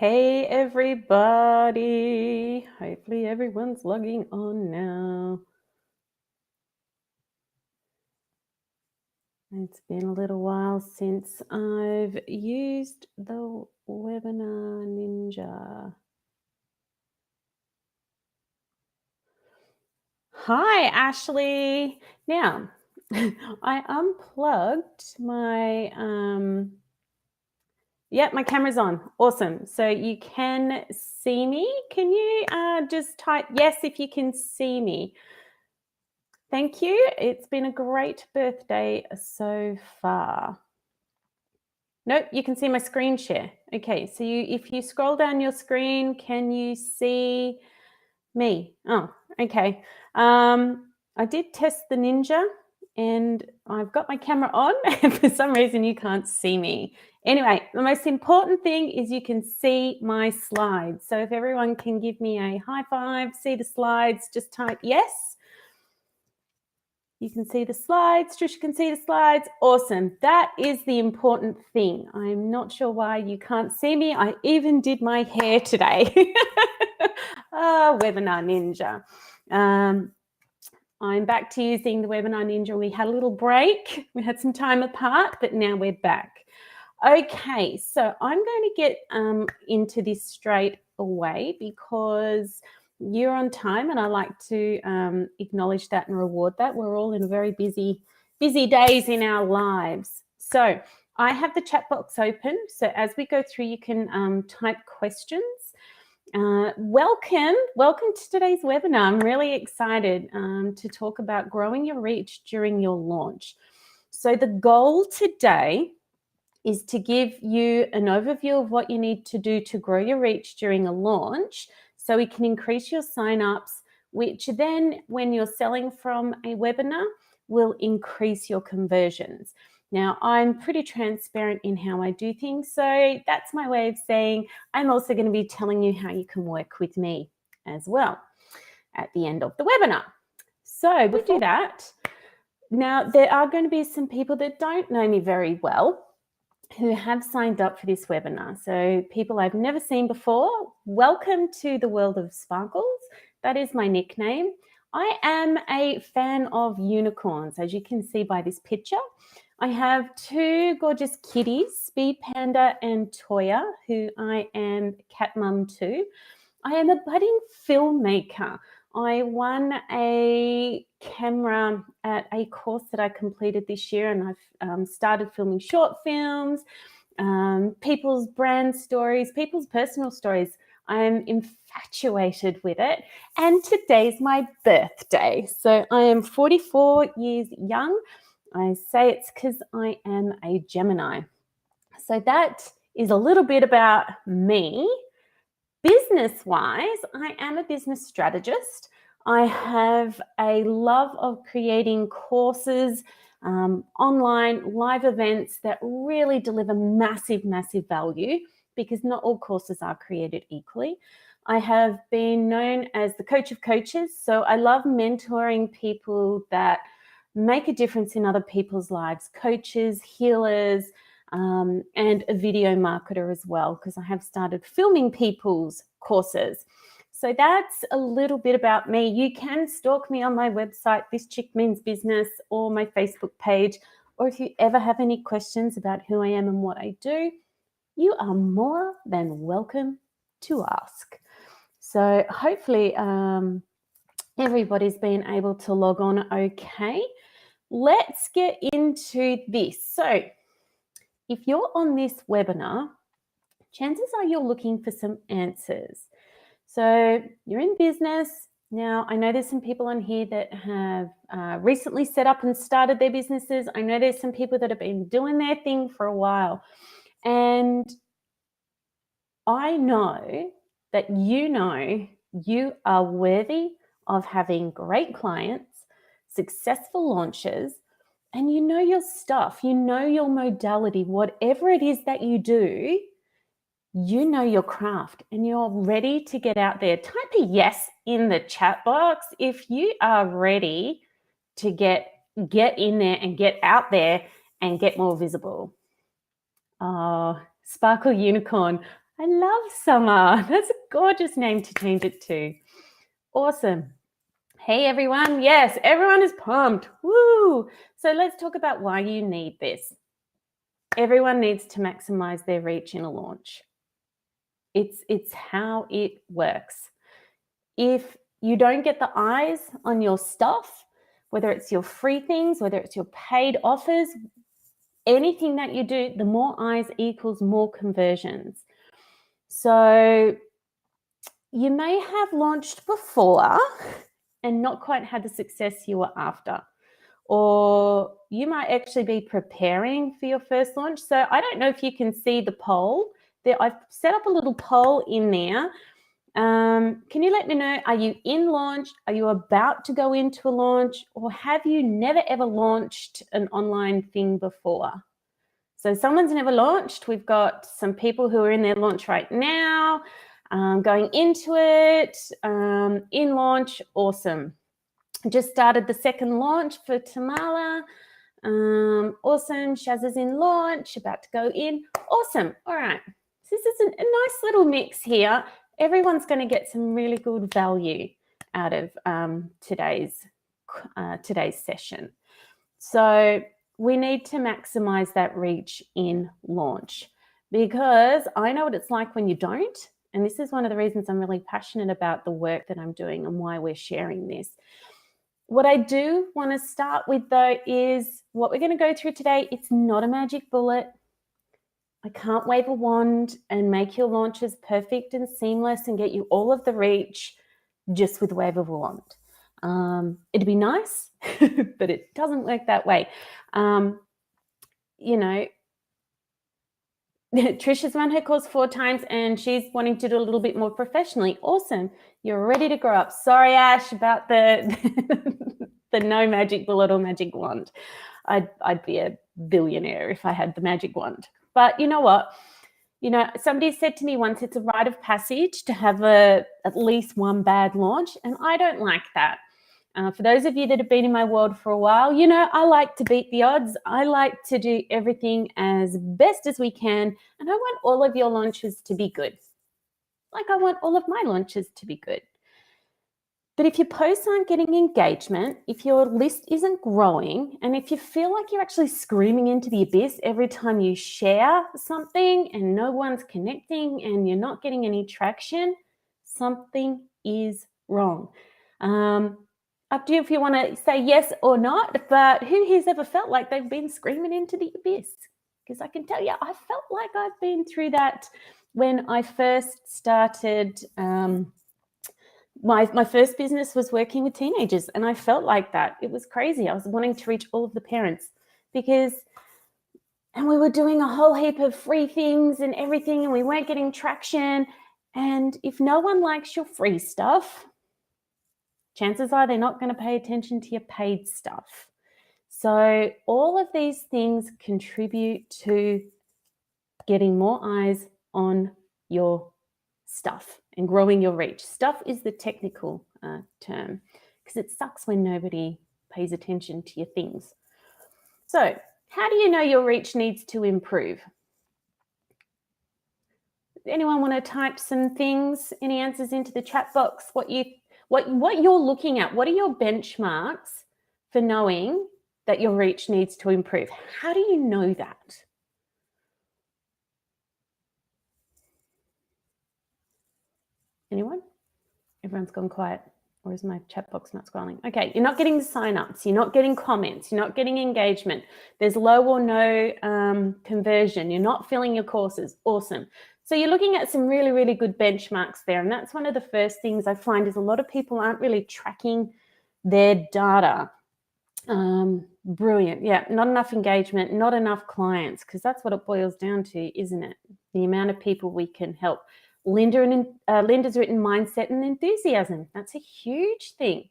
Hey everybody. Hopefully everyone's logging on now. It's been a little while since I've used the Webinar Ninja. Hi, Ashley. Now, I unplugged my my camera's on. Awesome. So you can see me. Can you just type yes if you can see me? Thank you. It's been a great birthday so far. Nope, you can see my screen share. Okay, so if you scroll down your screen, can you see me? Oh, okay. I did test the Ninja and I've got my camera on and for some reason you can't see me. Anyway, the most important thing is you can see my slides. So if everyone can give me a high five, see the slides, just type yes. You can see the slides. Trish can see the slides. Awesome. That is the important thing. I'm not sure why you can't see me. I even did my hair today. Webinar Ninja. I'm back to using the Webinar Ninja. We had a little break. We had some time apart, but now we're back. Okay, so I'm going to get into this straight away because you're on time and I like to acknowledge that and reward that. We're all in very busy days in our lives. So I have the chat box open. So as we go through, you can type questions. Welcome to today's webinar. I'm really excited to talk about growing your reach during your launch. So the goal today is to give you an overview of what you need to do to grow your reach during a launch so it can increase your signups, which then when you're selling from a webinar will increase your conversions. Now, I'm pretty transparent in how I do things, so that's my way of saying I'm also going to be telling you how you can work with me as well at the end of the webinar. So we do that. Now, there are going to be some people that don't know me very well who have signed up for this webinar. So people I've never seen before, welcome to the world of sparkles. That is my nickname. I am a fan of unicorns, as you can see by this picture. I have two gorgeous kitties, Speed Panda and Toya, who I am cat mum to. I am a budding filmmaker. I won a camera at a course that I completed this year, and I've started filming short films, people's brand stories, people's personal stories. I'm infatuated with it. And today's my birthday. So I am 44 years young. I say it's because I am a Gemini. So that is a little bit about me. Business-wise, I am a business strategist. I have a love of creating courses, online live events that really deliver massive value because not all courses are created equally. I have been known as the coach of coaches, so I love mentoring people that make a difference in other people's lives, coaches, healers, and a video marketer as well, because I have started filming people's courses. So that's a little bit about me. You can stalk me on my website, This Chick Means Business, or my Facebook page, or if you ever have any questions about who I am and what I do, you are more than welcome to ask. So hopefully everybody's been able to log on okay. Let's get into this. So if you're on this webinar, chances are you're looking for some answers. So you're in business. Now, I know there's some people on here that have recently set up and started their businesses. I know there's some people that have been doing their thing for a while. And I know that you are worthy of having great clients, successful launches, and you know your stuff, you know your modality, whatever it is that you do, you know your craft and you're ready to get out there. Type a yes in the chat box if you are ready to get in there and get out there and get more visible. Oh, Sparkle Unicorn. I love Summer. That's a gorgeous name to change it to. Awesome. Hey, everyone. Yes, everyone is pumped. Woo! So let's talk about why you need this. Everyone needs to maximize their reach in a launch. It's how it works. If you don't get the eyes on your stuff, whether it's your free things, whether it's your paid offers, anything that you do, the more eyes equals more conversions. So you may have launched before and not quite had the success you were after. Or you might actually be preparing for your first launch. So I don't know if you can see the poll there. I've set up a little poll in there. Can you let me know, are you in launch? Are you about to go into a launch? Or have you never ever launched an online thing before? So someone's never launched. We've got some people who are in their launch right now, going into it, in launch. Awesome. Just started the second launch for Tamala. Awesome. Shaz is in launch, about to go in. Awesome. All right. So this is a nice little mix here. Everyone's going to get some really good value out of today's session. So we need to maximize that reach in launch, because I know what it's like when you don't. And this is one of the reasons I'm really passionate about the work that I'm doing and why we're sharing this. What I do want to start with, though, is what we're going to go through today. It's not a magic bullet. I can't wave a wand and make your launches perfect and seamless and get you all of the reach just with a wave of a wand. It'd be nice, but it doesn't work that way. Trisha's run her course 4 times and she's wanting to do a little bit more professionally. Awesome. You're ready to grow up. Sorry, Ash, about the no magic bullet or magic wand. I'd be a billionaire if I had the magic wand. But you know what? Somebody said to me once, it's a rite of passage to have at least one bad launch, and I don't like that. For those of you that have been in my world for a while, I like to beat the odds. I like to do everything as best as we can, and I want all of your launches to be good. Like I want all of my launches to be good. But if your posts aren't getting engagement, if your list isn't growing, and if you feel like you're actually screaming into the abyss every time you share something and no one's connecting and you're not getting any traction, something is wrong. Up to you if you want to say yes or not, but who here's ever felt like they've been screaming into the abyss? Because I can tell you, I felt like I've been through that when I first started. My first business was working with teenagers, and I felt like that. It was crazy. I was wanting to reach all of the parents and we were doing a whole heap of free things and everything, and we weren't getting traction. And if no one likes your free stuff, chances are they're not going to pay attention to your paid stuff. So all of these things contribute to getting more eyes on your stuff and growing your reach. Stuff is the technical term, because it sucks when nobody pays attention to your things. So how do you know your reach needs to improve? Anyone want to type some things, any answers into the chat box? What you're looking at? What are your benchmarks for knowing that your reach needs to improve? How do you know that? Anyone? Everyone's gone quiet. Or is my chat box not scrolling? Okay, you're not getting the sign-ups. You're not getting comments. You're not getting engagement. There's low or no conversion. You're not filling your courses. Awesome. So you're looking at some really, really good benchmarks there. And that's one of the first things I find is a lot of people aren't really tracking their data. Brilliant. Yeah, not enough engagement, not enough clients, because that's what it boils down to, isn't it? The amount of people we can help. Linda's written mindset and enthusiasm. That's a huge thing.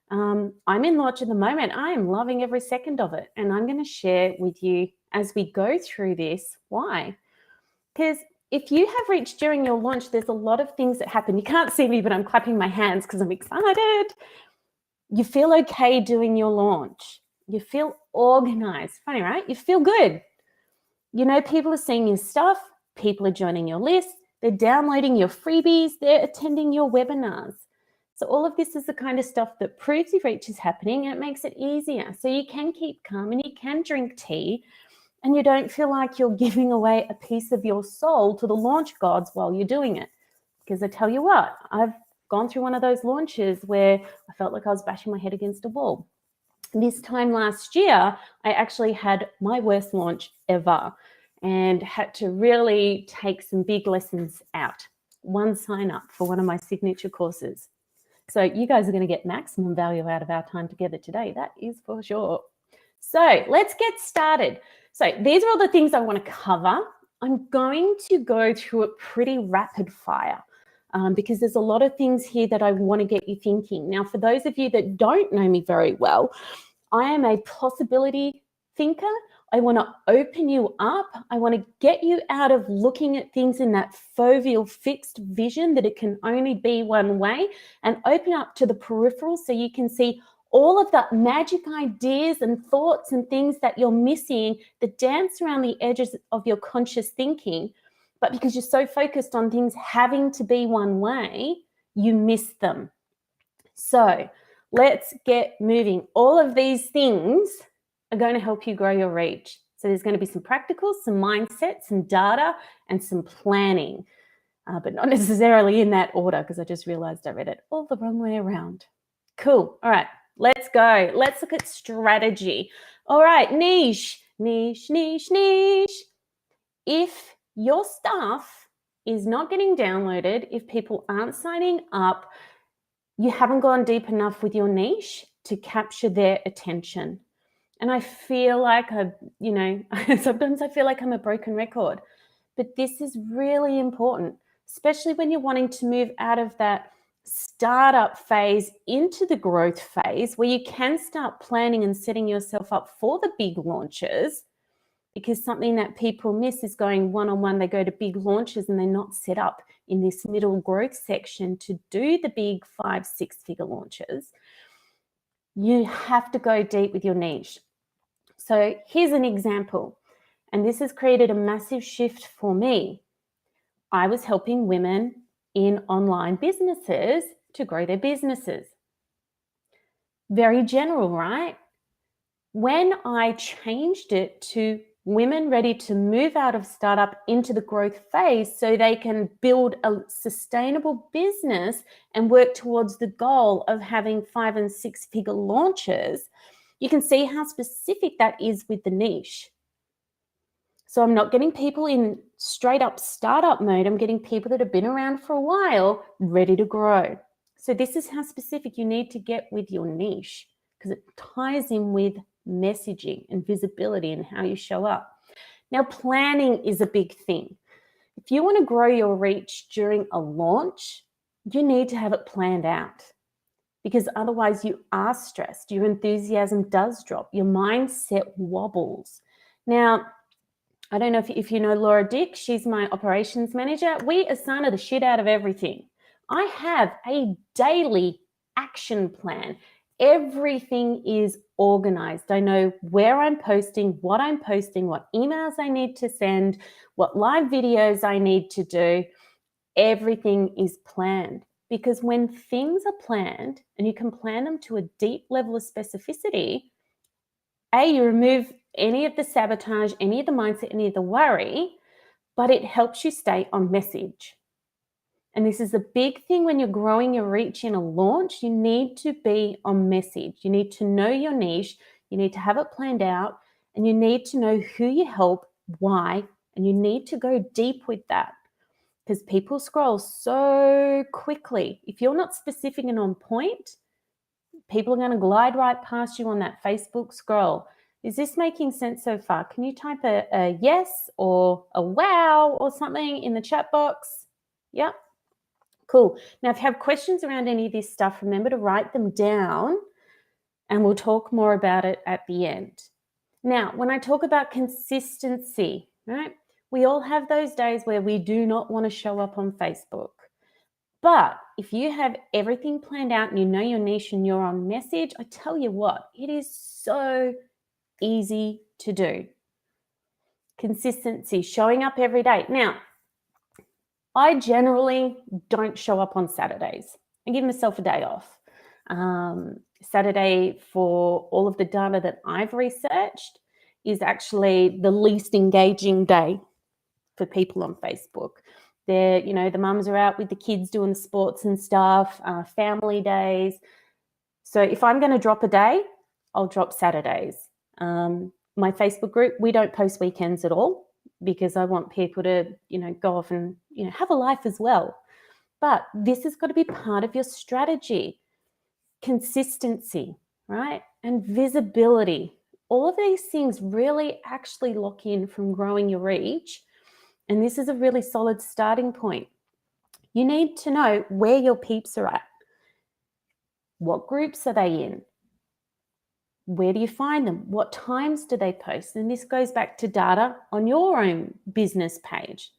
I'm in launch at the moment. I am loving every second of it. And I'm going to share with you as we go through this why. Because if you have reached during your launch, there's a lot of things that happen. You can't see me, but I'm clapping my hands because I'm excited. You feel okay doing your launch. You feel organized. Funny, right? You feel good. People are seeing your stuff. People are joining your list. they're downloading your freebies, they're attending your webinars. So all of this is the kind of stuff that proves your reach is happening, and it makes it easier. So you can keep calm and you can drink tea, and you don't feel like you're giving away a piece of your soul to the launch gods while you're doing it. Because I tell you what, I've gone through one of those launches where I felt like I was bashing my head against a wall. This time last year, I actually had my worst launch ever and had to really take some big lessons out. One sign up for one of my signature courses. So you guys are going to get maximum value out of our time together today. That is for sure. So let's get started. So these are all the things I want to cover. I'm going to go through it pretty rapid fire because there's a lot of things here that I want to get you thinking. Now, for those of you that don't know me very well, I am a possibility thinker. I want to open you up. I want to get you out of looking at things in that foveal fixed vision that it can only be one way, and open up to the peripheral so you can see all of the magic ideas and thoughts and things that you're missing that dance around the edges of your conscious thinking. But because you're so focused on things having to be one way, you miss them. So let's get moving. All of these things are going to help you grow your reach. So there's going to be some practicals, some mindset, some data, and some planning, but not necessarily in that order because I just realized I read it all the wrong way around. Cool. All right, let's go. Let's look at strategy. All right, niche. If your stuff is not getting downloaded, if people aren't signing up, you haven't gone deep enough with your niche to capture their attention. And I feel like sometimes I feel like I'm a broken record, but this is really important, especially when you're wanting to move out of that startup phase into the growth phase where you can start planning and setting yourself up for the big launches. Because something that people miss is going one-on-one, they go to big launches and they're not set up in this middle growth section to do the big 5-6 figure launches. You have to go deep with your niche. So here's an example, and this has created a massive shift for me. I was helping women in online businesses to grow their businesses. Very general, right? When I changed it to women ready to move out of startup into the growth phase so they can build a sustainable business and work towards the goal of having 5 and 6 figure launches, you can see how specific that is with the niche. So I'm not getting people in straight up startup mode. I'm getting people that have been around for a while, ready to grow. So this is how specific you need to get with your niche, because it ties in with messaging and visibility and how you show up. Now, planning is a big thing. If you want to grow your reach during a launch, you need to have it planned out, because otherwise you are stressed. Your enthusiasm does drop. Your mindset wobbles. Now, I don't know if you know Laura Dick. She's my operations manager. We Asana the shit out of everything. I have a daily action plan. Everything is organized. I know where I'm posting, what emails I need to send, what live videos I need to do. Everything is planned, because when things are planned and you can plan them to a deep level of specificity, you remove any of the sabotage, any of the mindset, any of the worry, but it helps you stay on message. And this is a big thing when you're growing your reach in a launch. You need to be on message. You need to know your niche. You need to have it planned out, and you need to know who you help, why, and you need to go deep with that, because people scroll so quickly. If you're not specific and on point, people are going to glide right past you on that Facebook scroll. Is this making sense so far? Can you type a yes or a wow or something in the chat box? Yep. Cool. Now, if you have questions around any of this stuff, remember to write them down and we'll talk more about it at the end. Now, when I talk about consistency, right, we all have those days where we do not want to show up on Facebook. But if you have everything planned out and you know your niche and you're on message, I tell you what, it is so easy to do. Consistency, showing up every day. Now, I generally don't show up on Saturdays. I give myself a day off. Saturday, for all of the data that I've researched, is actually the least engaging day for people on Facebook. They're, the mums are out with the kids doing the sports and stuff, family days. So if I'm going to drop a day, I'll drop Saturdays. My Facebook group, we don't post weekends at all because I want people to, go off and, have a life as well. But this has got to be part of your strategy. Consistency, right? And visibility. All of these things really actually lock in from growing your reach. And this is a really solid starting point. You need to know where your peeps are at. What groups are they in? Where do you find them? What times do they post? And this goes back to data on your own business page.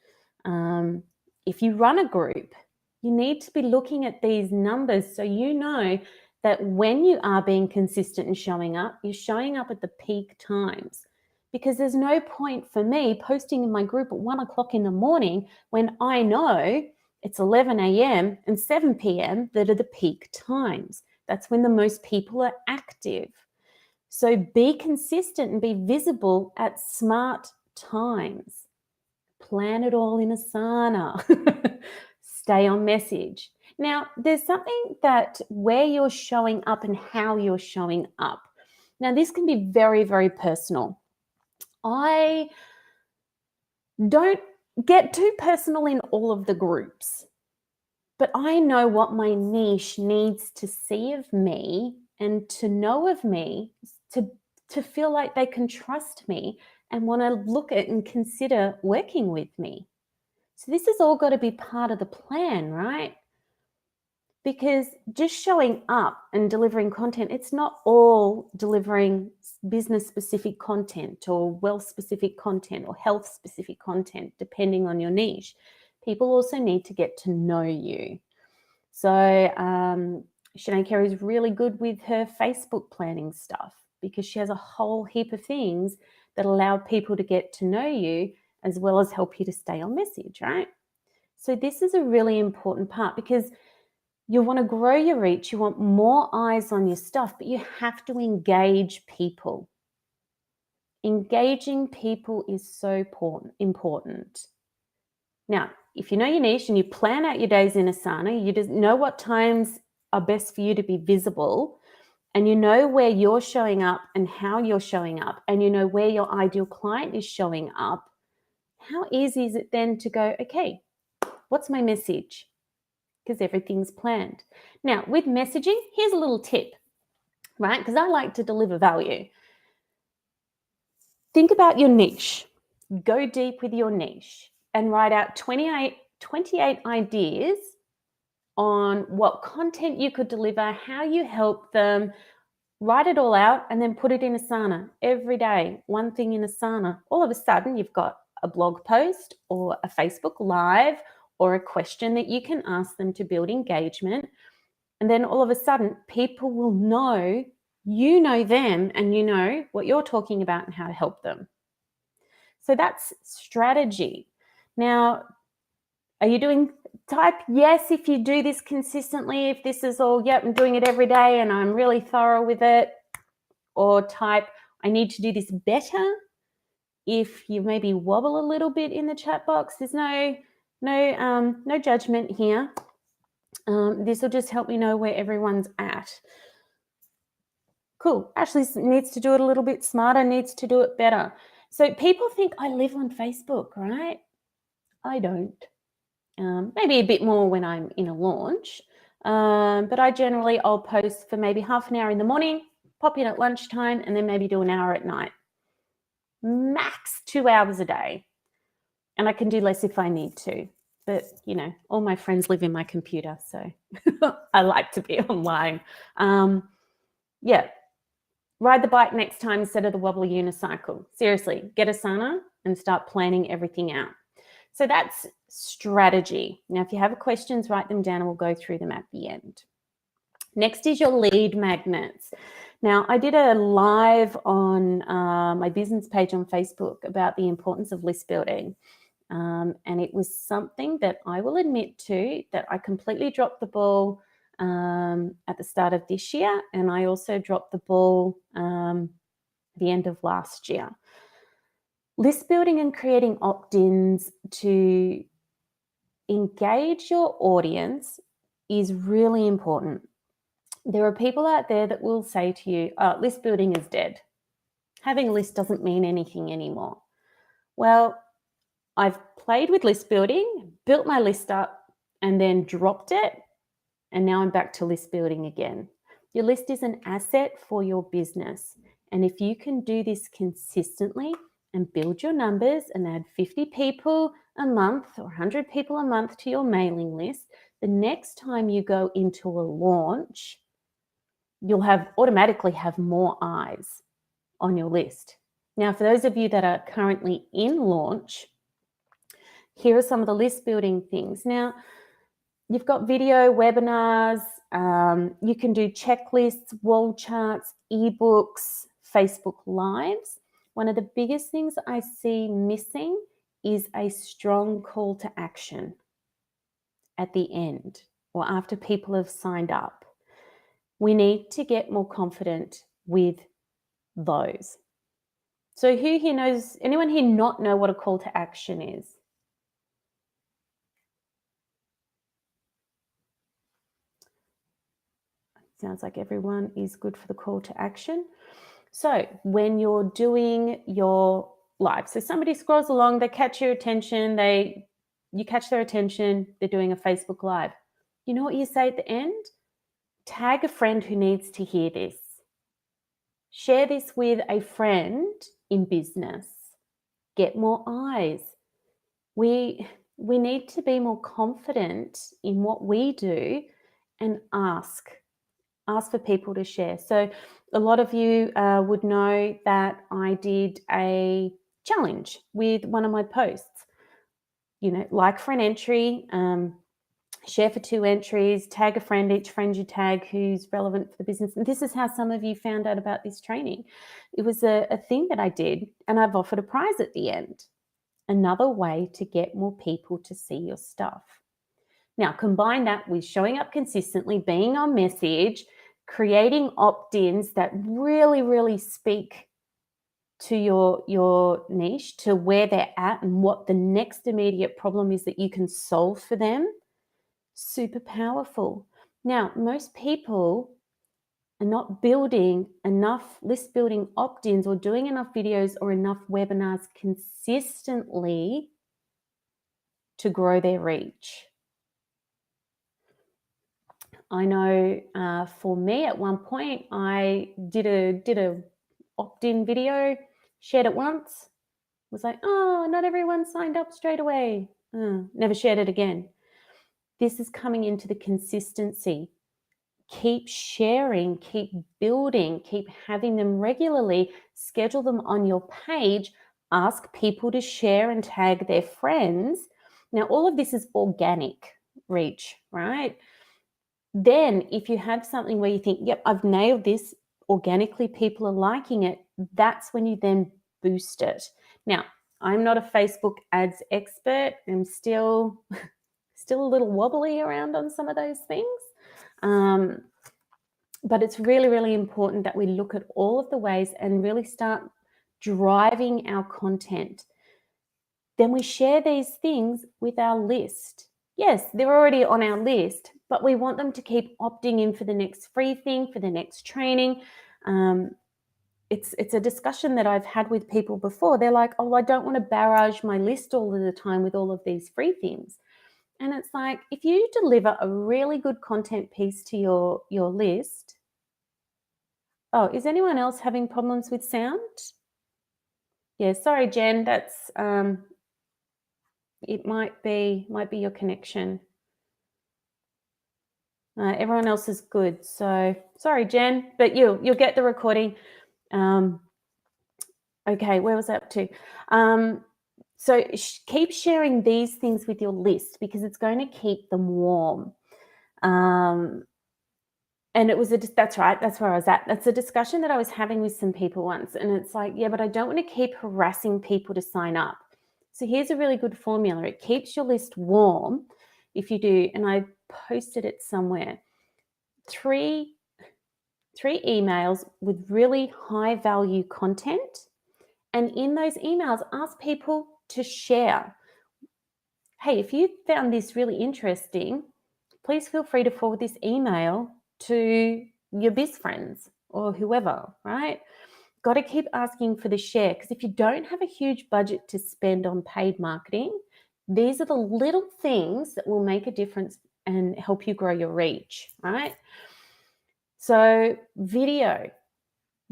If you run a group, you need to be looking at these numbers so you know that when you are being consistent and showing up, you're showing up at the peak times. Because there's no point for me posting in my group at 1 o'clock in the morning when I know it's 11 a.m. and 7 p.m. that are the peak times. That's when the most people are active. So be consistent and be visible at smart times. Plan it all in Asana. Stay on message. Now, there's something that where you're showing up and how you're showing up. Now, this can be very, very personal. I don't get too personal in all of the groups, but I know what my niche needs to see of me and to know of me to feel like they can trust me and want to look at and consider working with me. So this has all got to be part of the plan, right? Because just showing up and delivering content, it's not all delivering business-specific content or wealth-specific content or health-specific content, depending on your niche. People also need to get to know you. So Sinead Carey is really good with her Facebook planning stuff because she has a whole heap of things that allow people to get to know you as well as help you to stay on message, right? So this is a really important part because you want to grow your reach, you want more eyes on your stuff, but you have to engage people. Engaging people is so important. Now, if you know your niche and you plan out your days in Asana, you just know what times are best for you to be visible, and you know where you're showing up and how you're showing up, and you know where your ideal client is showing up, how easy is it then to go, okay, what's my message? Because everything's planned. Now, with messaging, here's a little tip, right? Because I like to deliver value. Think about your niche. Go deep with your niche and write out 28 ideas on what content you could deliver, how you help them. Write it all out and then put it in Asana every day. One thing in Asana. All of a sudden, you've got a blog post or a Facebook Live or a question that you can ask them to build engagement. And then all of a sudden, people will know you know them and you know what you're talking about and how to help them. So that's strategy. Now, are you doing, type yes if you do this consistently, if this is all, yep, I'm doing it every day and I'm really thorough with it. Or type, I need to do this better. If you maybe wobble a little bit in the chat box, there's no judgment here. This will just help me know where everyone's at. Cool. Ashley needs to do it a little bit smarter, needs to do it better. So people think I live on Facebook, right? I don't. Maybe a bit more when I'm in a launch. But I'll post for maybe half an hour in the morning, pop in at lunchtime, and then maybe do an hour at night. Max 2 hours a day. And I can do less if I need to. But, all my friends live in my computer, so I like to be online. Ride the bike next time instead of the wobbly unicycle. Seriously, get Asana and start planning everything out. So that's strategy. Now, if you have questions, write them down and we'll go through them at the end. Next is your lead magnets. Now, I did a live on my business page on Facebook about the importance of list building. And it was something that I will admit to that I completely dropped the ball at the start of this year, and I also dropped the ball the end of last year. List building and creating opt-ins to engage your audience is really important. There are people out there that will say to you, oh, list building is dead. Having a list doesn't mean anything anymore. Well, I've played with list building, built my list up, and then dropped it. And now I'm back to list building again. Your list is an asset for your business. And if you can do this consistently and build your numbers and add 50 people a month or 100 people a month to your mailing list, the next time you go into a launch, you'll automatically have more eyes on your list. Now, for those of you that are currently in launch, here are some of the list building things. Now, you've got video, webinars, you can do checklists, wall charts, ebooks, Facebook Lives. One of the biggest things I see missing is a strong call to action at the end or after people have signed up. We need to get more confident with those. So who here knows, anyone here not know what a call to action is? Sounds like everyone is good for the call to action. So when you're doing your live, so somebody scrolls along, they catch your attention, you catch their attention, they're doing a Facebook Live. You know what you say at the end? Tag a friend who needs to hear this. Share this with a friend in business. Get more eyes. We need to be more confident in what we do and ask for people to share. So a lot of you would know that I did a challenge with one of my posts. You know, like for an entry, share for 2 entries, tag a friend, each friend you tag who's relevant for the business. And this is how some of you found out about this training. It was a thing that I did, and I've offered a prize at the end. Another way to get more people to see your stuff. Now, combine that with showing up consistently, being on message, creating opt-ins that really, really speak to your niche, to where they're at and what the next immediate problem is that you can solve for them. Super powerful. Now, most people are not building enough list building opt-ins or doing enough videos or enough webinars consistently to grow their reach. I know for me at one point, I did a opt-in video, shared it once, was like, oh, not everyone signed up straight away. Never shared it again. This is coming into the consistency. Keep sharing, keep building, keep having them regularly, schedule them on your page, ask people to share and tag their friends. Now, all of this is organic reach, right? Then if you have something where you think, yep, I've nailed this, organically people are liking it, that's when you then boost it. Now, I'm not a Facebook ads expert. I'm still a little wobbly around on some of those things. But it's really, really important that we look at all of the ways and really start driving our content. Then we share these things with our list. Yes, they're already on our list, but we want them to keep opting in for the next free thing, for the next training. It's a discussion that I've had with people before. They're like, oh, I don't want to barrage my list all of the time with all of these free things. And it's like, if you deliver a really good content piece to your list. Oh, is anyone else having problems with sound? Yeah, sorry, Jen, that's it might be your connection. Everyone else is good. So sorry, Jen, but you'll get the recording. Okay, where was I up to? So keep sharing these things with your list because it's going to keep them warm. And it was that's right, that's where I was at. That's a discussion that I was having with some people once. And it's like, yeah, but I don't want to keep harassing people to sign up. So here's a really good formula. It keeps your list warm if you do, and I posted it somewhere, three emails with really high value content. And in those emails, ask people to share. Hey, if you found this really interesting, please feel free to forward this email to your best friends or whoever, right? Got to keep asking for the share, because if you don't have a huge budget to spend on paid marketing, these are the little things that will make a difference and help you grow your reach, right? So video,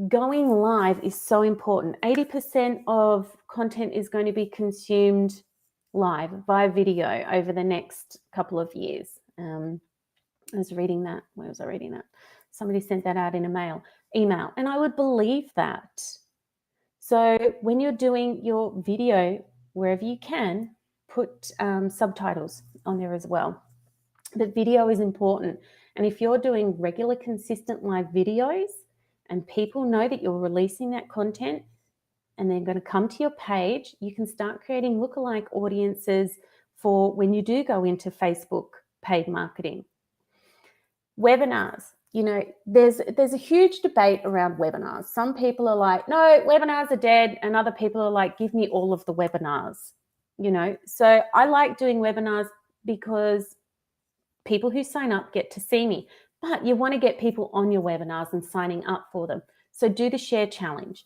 going live is so important. 80% of content is going to be consumed live via video over the next couple of years. I was reading that. Where was I reading that? Somebody sent that out in a email, and I would believe that. So when you're doing your video, wherever you can, put subtitles on there as well. But video is important. And if you're doing regular, consistent live videos and people know that you're releasing that content and they're going to come to your page, you can start creating lookalike audiences for when you do go into Facebook paid marketing. Webinars. You know, there's a huge debate around webinars. Some people are like, no, webinars are dead. And other people are like, give me all of the webinars, you know. So I like doing webinars because people who sign up get to see me. But you want to get people on your webinars and signing up for them. So do the share challenge.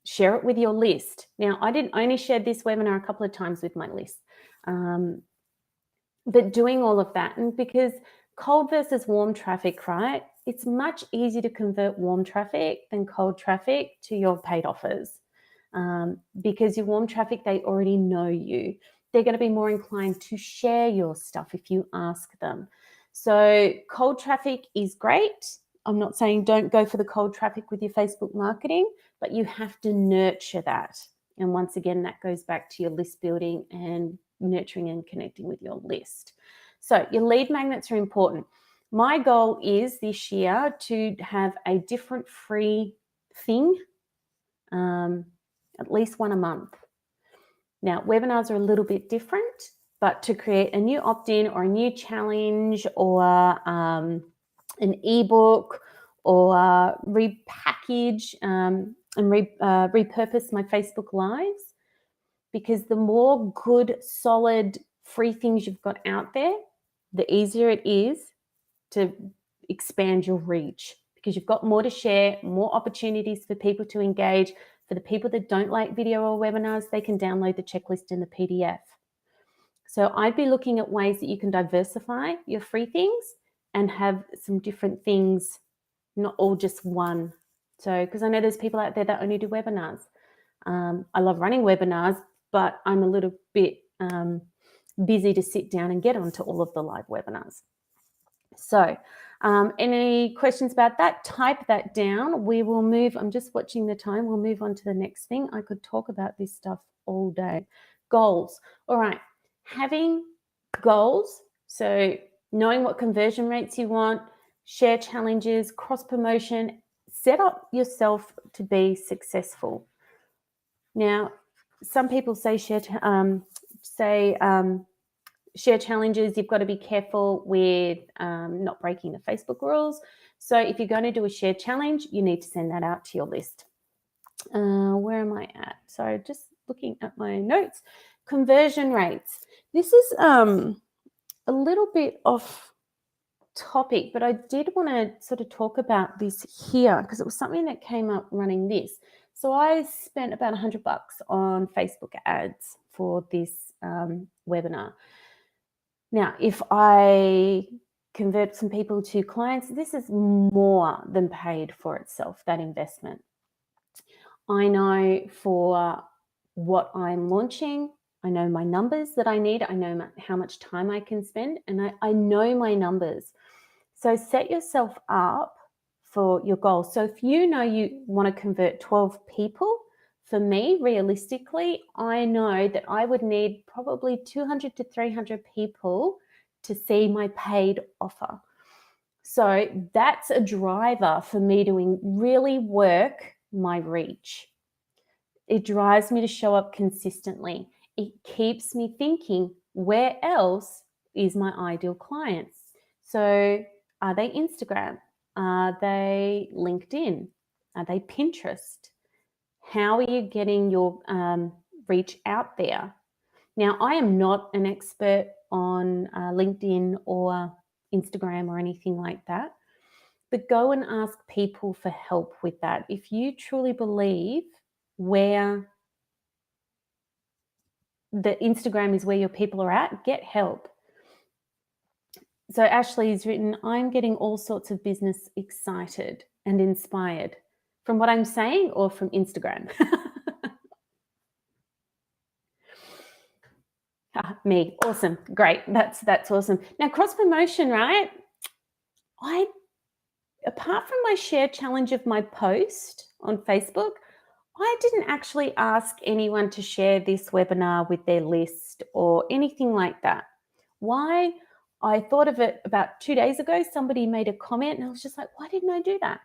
Share it with your list. Now, I didn't only share this webinar a couple of times with my list. But doing all of that, and because cold versus warm traffic, right? It's much easier to convert warm traffic than cold traffic to your paid offers, because your warm traffic, they already know you. They're going to be more inclined to share your stuff if you ask them. So cold traffic is great. I'm not saying don't go for the cold traffic with your Facebook marketing, but you have to nurture that. And once again, that goes back to your list building and nurturing and connecting with your list. So your lead magnets are important. My goal is this year to have a different free thing, at least one a month. Now, webinars are a little bit different, but to create a new opt-in or a new challenge or an ebook or repackage and repurpose my Facebook Lives, because the more good, solid, free things you've got out there, the easier it is to expand your reach, because you've got more to share, more opportunities for people to engage. For the people that don't like video or webinars, they can download the checklist in the PDF. So I'd be looking at ways that you can diversify your free things and have some different things, not all just one. So, because I know there's people out there that only do webinars. I love running webinars, but I'm a little bit busy to sit down and get onto all of the live webinars. So any questions about that? Type that down. We will move. I'm just watching the time. We'll move on to the next thing. I could talk about this stuff all day. Goals. All right. Having goals. So knowing what conversion rates you want, share challenges, cross promotion, set up yourself to be successful. Now, some people say share challenges, you've got to be careful with not breaking the Facebook rules. So if you're going to do a share challenge, you need to send that out to your list. Where am I at? So just looking at my notes. Conversion rates. This is a little bit off topic, but I did want to sort of talk about this here because it was something that came up running this. So I spent about $100 on Facebook ads for this webinar. Now, if I convert some people to clients, this is more than paid for itself, that investment. I know for what I'm launching, I know my numbers that I need. I know how much time I can spend, and I know my numbers. So set yourself up for your goals. So if you know you want to convert 12 people, for me, realistically, I know that I would need probably 200 to 300 people to see my paid offer. So that's a driver for me to really work my reach. It drives me to show up consistently. It keeps me thinking, where else is my ideal clients? So are they Instagram? Are they LinkedIn? Are they Pinterest? How are you getting your reach out there? Now, I am not an expert on LinkedIn or Instagram or anything like that, but go and ask people for help with that. If you truly believe where the Instagram is where your people are at, get help. So Ashley's written, I'm getting all sorts of business excited and inspired from what I'm saying or from Instagram. Me, awesome, great, that's awesome. Now cross promotion, right? Apart from my share challenge of my post on Facebook, I didn't actually ask anyone to share this webinar with their list or anything like that. Why? I thought of it about 2 days ago. Somebody made a comment and I was just like, why didn't I do that?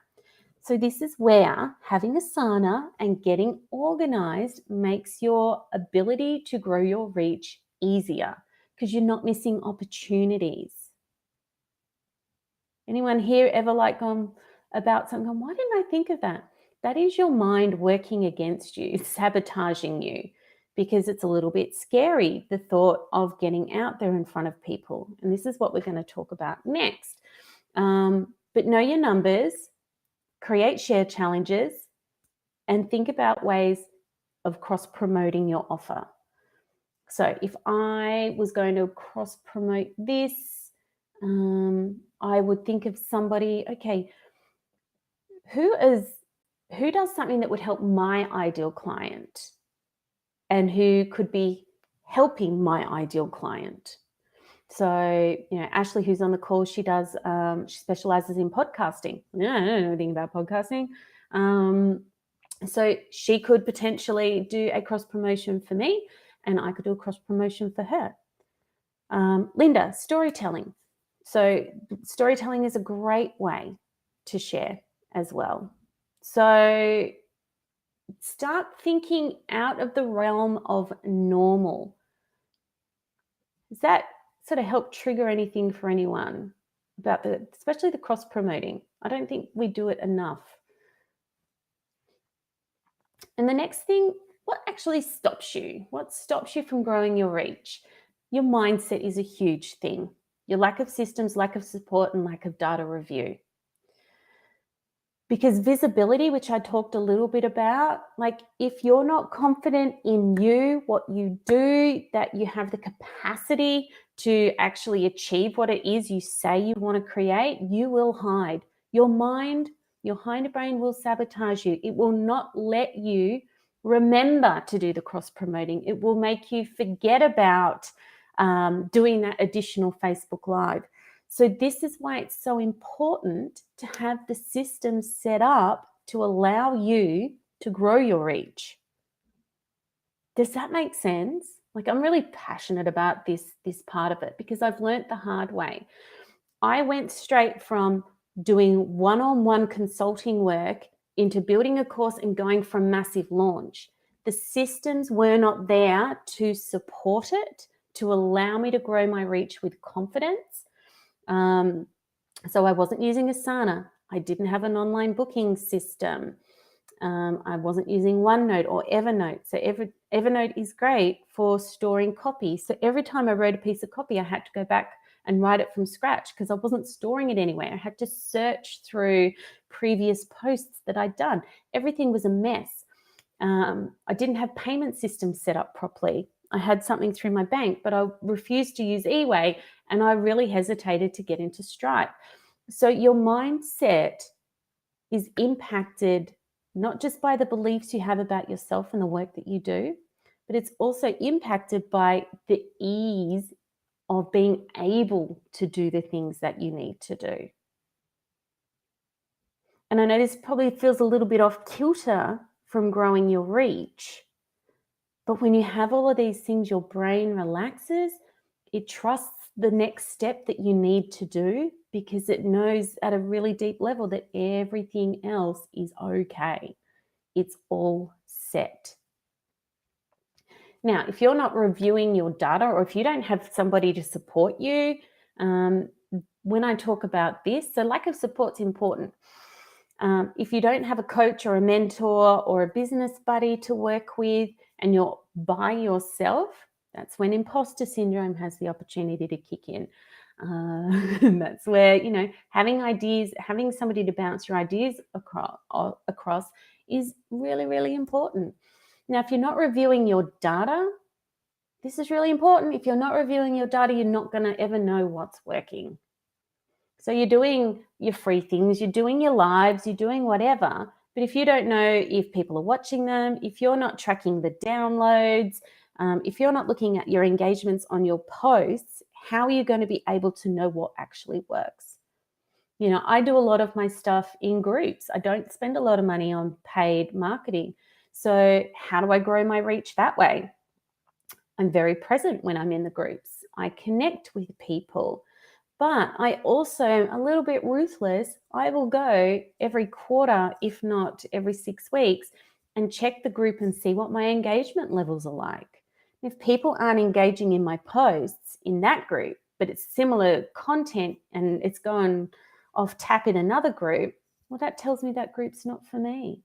So this is where having Asana and getting organized makes your ability to grow your reach easier because you're not missing opportunities. Anyone here ever gone about something, why didn't I think of that? That is your mind working against you, sabotaging you, because it's a little bit scary, the thought of getting out there in front of people. And this is what we're going to talk about next. But know your numbers, create share challenges, and think about ways of cross-promoting your offer. So if I was going to cross-promote this, I would think of somebody, okay, who does something that would help my ideal client and who could be helping my ideal client? So, Ashley, who's on the call, she specializes in podcasting. Yeah, I don't know anything about podcasting. So she could potentially do a cross promotion for me and I could do a cross promotion for her. Linda, storytelling. So storytelling is a great way to share as well. So start thinking out of the realm of normal. Does that sort of help trigger anything for anyone about especially the cross promoting? I don't think we do it enough. And the next thing, what actually stops you? What stops you from growing your reach? Your mindset is a huge thing. Your lack of systems, lack of support, and lack of data review. Because visibility, which I talked a little bit about, if you're not confident in you, what you do, that you have the capacity to actually achieve what it is you say you want to create, you will hide. Your mind, your hindbrain will sabotage you. It will not let you remember to do the cross-promoting. It will make you forget about doing that additional Facebook Live. So this is why it's so important to have the system set up to allow you to grow your reach. Does that make sense? I'm really passionate about this part of it because I've learned the hard way. I went straight from doing one-on-one consulting work into building a course and going from massive launch. The systems were not there to support it, to allow me to grow my reach with confidence. So I wasn't using Asana. I didn't have an online booking system. I wasn't using OneNote or Evernote. So Evernote is great for storing copy. So every time I wrote a piece of copy, I had to go back and write it from scratch because I wasn't storing it anywhere. I had to search through previous posts that I'd done. Everything was a mess. I didn't have payment systems set up properly. I had something through my bank, but I refused to use eWay and I really hesitated to get into Stripe. So your mindset is impacted not just by the beliefs you have about yourself and the work that you do, but it's also impacted by the ease of being able to do the things that you need to do. And I know this probably feels a little bit off kilter from growing your reach, but when you have all of these things, your brain relaxes, it trusts the next step that you need to do because it knows at a really deep level that everything else is okay. It's all set. Now, if you're not reviewing your data, or if you don't have somebody to support you, when I talk about this, so lack of support's important. If you don't have a coach or a mentor or a business buddy to work with and you're by yourself, that's when imposter syndrome has the opportunity to kick in. That's where, having ideas, having somebody to bounce your ideas across is really, really important. Now, if you're not reviewing your data, this is really important. If you're not reviewing your data, you're not going to ever know what's working. So you're doing your free things, you're doing your lives, you're doing whatever. But if you don't know if people are watching them, if you're not tracking the downloads, if you're not looking at your engagements on your posts, how are you going to be able to know what actually works? I do a lot of my stuff in groups. I don't spend a lot of money on paid marketing. So how do I grow my reach that way? I'm very present when I'm in the groups. I connect with people. But I also am a little bit ruthless. I will go every quarter, if not every 6 weeks, and check the group and see what my engagement levels are like. If people aren't engaging in my posts in that group, but it's similar content and it's going off tap in another group, well, that tells me that group's not for me.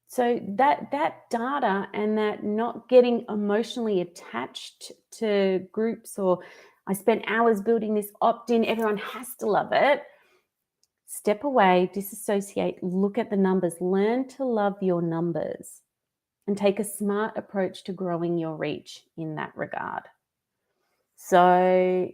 So that data and that not getting emotionally attached to groups, or I spent hours building this opt-in, everyone has to love it. Step away, disassociate, look at the numbers, learn to love your numbers, and take a smart approach to growing your reach in that regard. So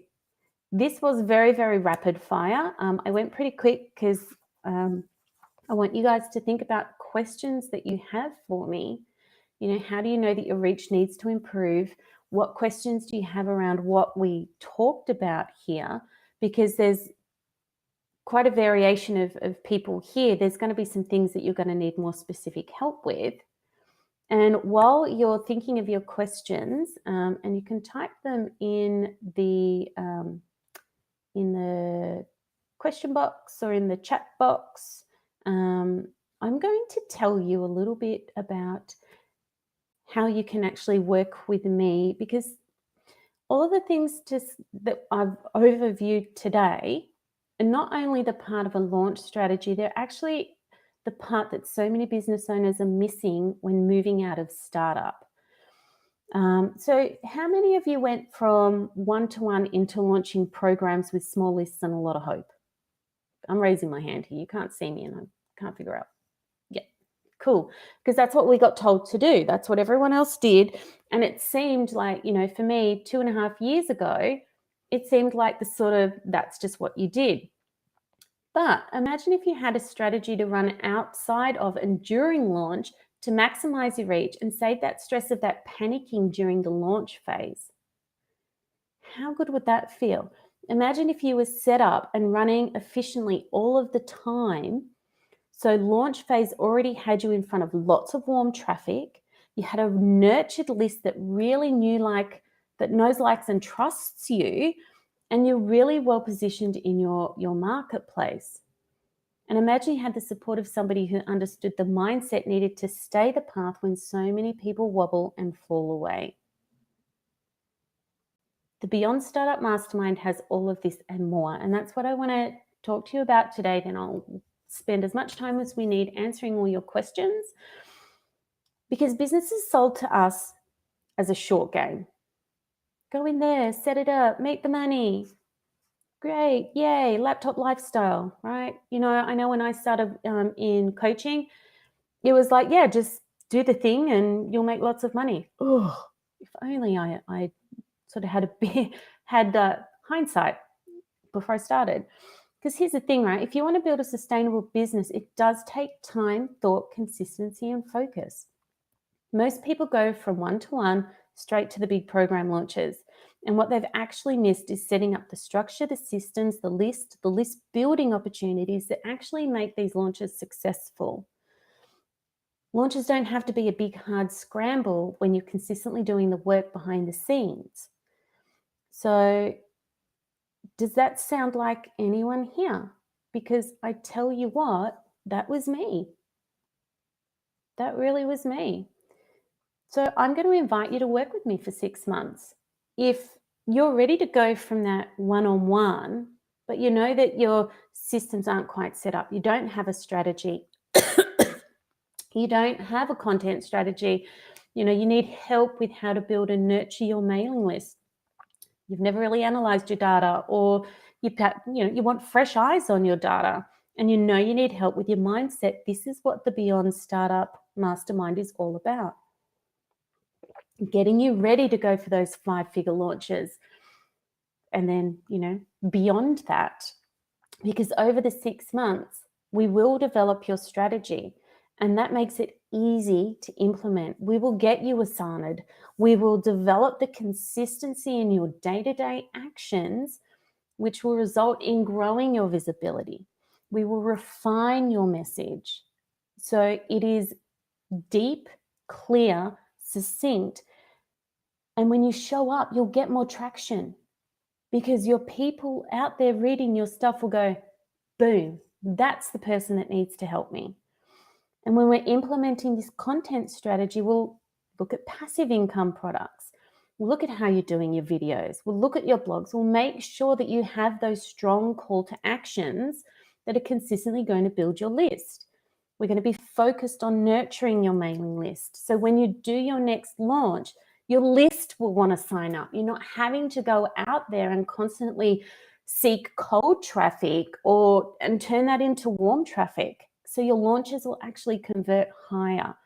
this was very, very rapid fire. I went pretty quick because I want you guys to think about questions that you have for me. How do you know that your reach needs to improve? What questions do you have around what we talked about here? Because there's quite a variation of people here. There's going to be some things that you're going to need more specific help with. And while you're thinking of your questions, and you can type them in the question box or in the chat box, I'm going to tell you a little bit about how you can actually work with me, because all of the things that I've overviewed today are not only the part of a launch strategy, they're actually the part that so many business owners are missing when moving out of startup. So how many of you went from one-to-one into launching programs with small lists and a lot of hope? I'm raising my hand here. You can't see me and I can't figure out. Yeah, cool. Because that's what we got told to do. That's what everyone else did. And it seemed like, for me, 2.5 years ago, it seemed like that's just what you did. But imagine if you had a strategy to run outside of and during launch to maximize your reach and save that stress of that panicking during the launch phase. How good would that feel? Imagine if you were set up and running efficiently all of the time. So launch phase already had you in front of lots of warm traffic. You had a nurtured list that really that knows, likes, and trusts you, and you're really well positioned in your marketplace. And imagine you had the support of somebody who understood the mindset needed to stay the path when so many people wobble and fall away. The Beyond Startup Mastermind has all of this and more, and that's what I want to talk to you about today. Then I'll spend as much time as we need answering all your questions, because business is sold to us as a short game. Go in there, set it up, make the money. Great, yay, laptop lifestyle, right? I know when I started in coaching, it was like, yeah, just do the thing and you'll make lots of money. Oh, if only I sort of had hindsight before I started. Because here's the thing, right? If you want to build a sustainable business, it does take time, thought, consistency, and focus. Most people go from one-to-one straight to the big program launches. And what they've actually missed is setting up the structure, the systems, the list building opportunities that actually make these launches successful. Launches don't have to be a big, hard scramble when you're consistently doing the work behind the scenes. So does that sound like anyone here? Because I tell you what, that was me. That really was me. So I'm going to invite you to work with me for 6 months. If you're ready to go from that one-on-one, but you know that your systems aren't quite set up, you don't have a strategy, you don't have a content strategy, you need help with how to build and nurture your mailing list. You've never really analyzed your data, or you want fresh eyes on your data, and you need help with your mindset. This is what the Beyond Startup Mastermind is all about. Getting you ready to go for those 5-figure launches. And then, beyond that, because over the 6 months, we will develop your strategy, and that makes it easy to implement. We will get you Asana'd. We will develop the consistency in your day-to-day actions, which will result in growing your visibility. We will refine your message so it is deep, clear, succinct. And when you show up, you'll get more traction, because your people out there reading your stuff will go, boom, that's the person that needs to help me. And when we're implementing this content strategy, we'll look at passive income products. We'll look at how you're doing your videos. We'll look at your blogs. We'll make sure that you have those strong call to actions that are consistently going to build your list. We're going to be focused on nurturing your mailing list. So when you do your next launch, your list will want to sign up. You're not having to go out there and constantly seek cold traffic and turn that into warm traffic. So your launches will actually convert higher.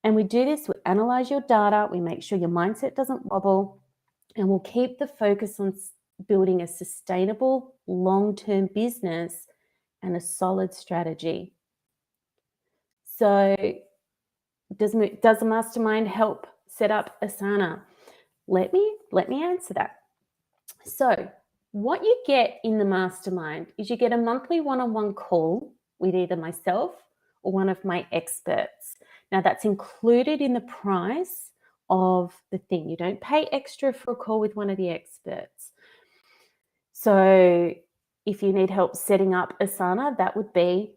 And we do this, we analyze your data, we make sure your mindset doesn't wobble, and we'll keep the focus on building a sustainable long-term business and a solid strategy. So does the mastermind help set up Asana? Let me answer that. So what you get in the mastermind is you get a monthly one-on-one call with either myself or one of my experts. Now that's included in the price of the thing. You don't pay extra for a call with one of the experts. So if you need help setting up Asana, that would be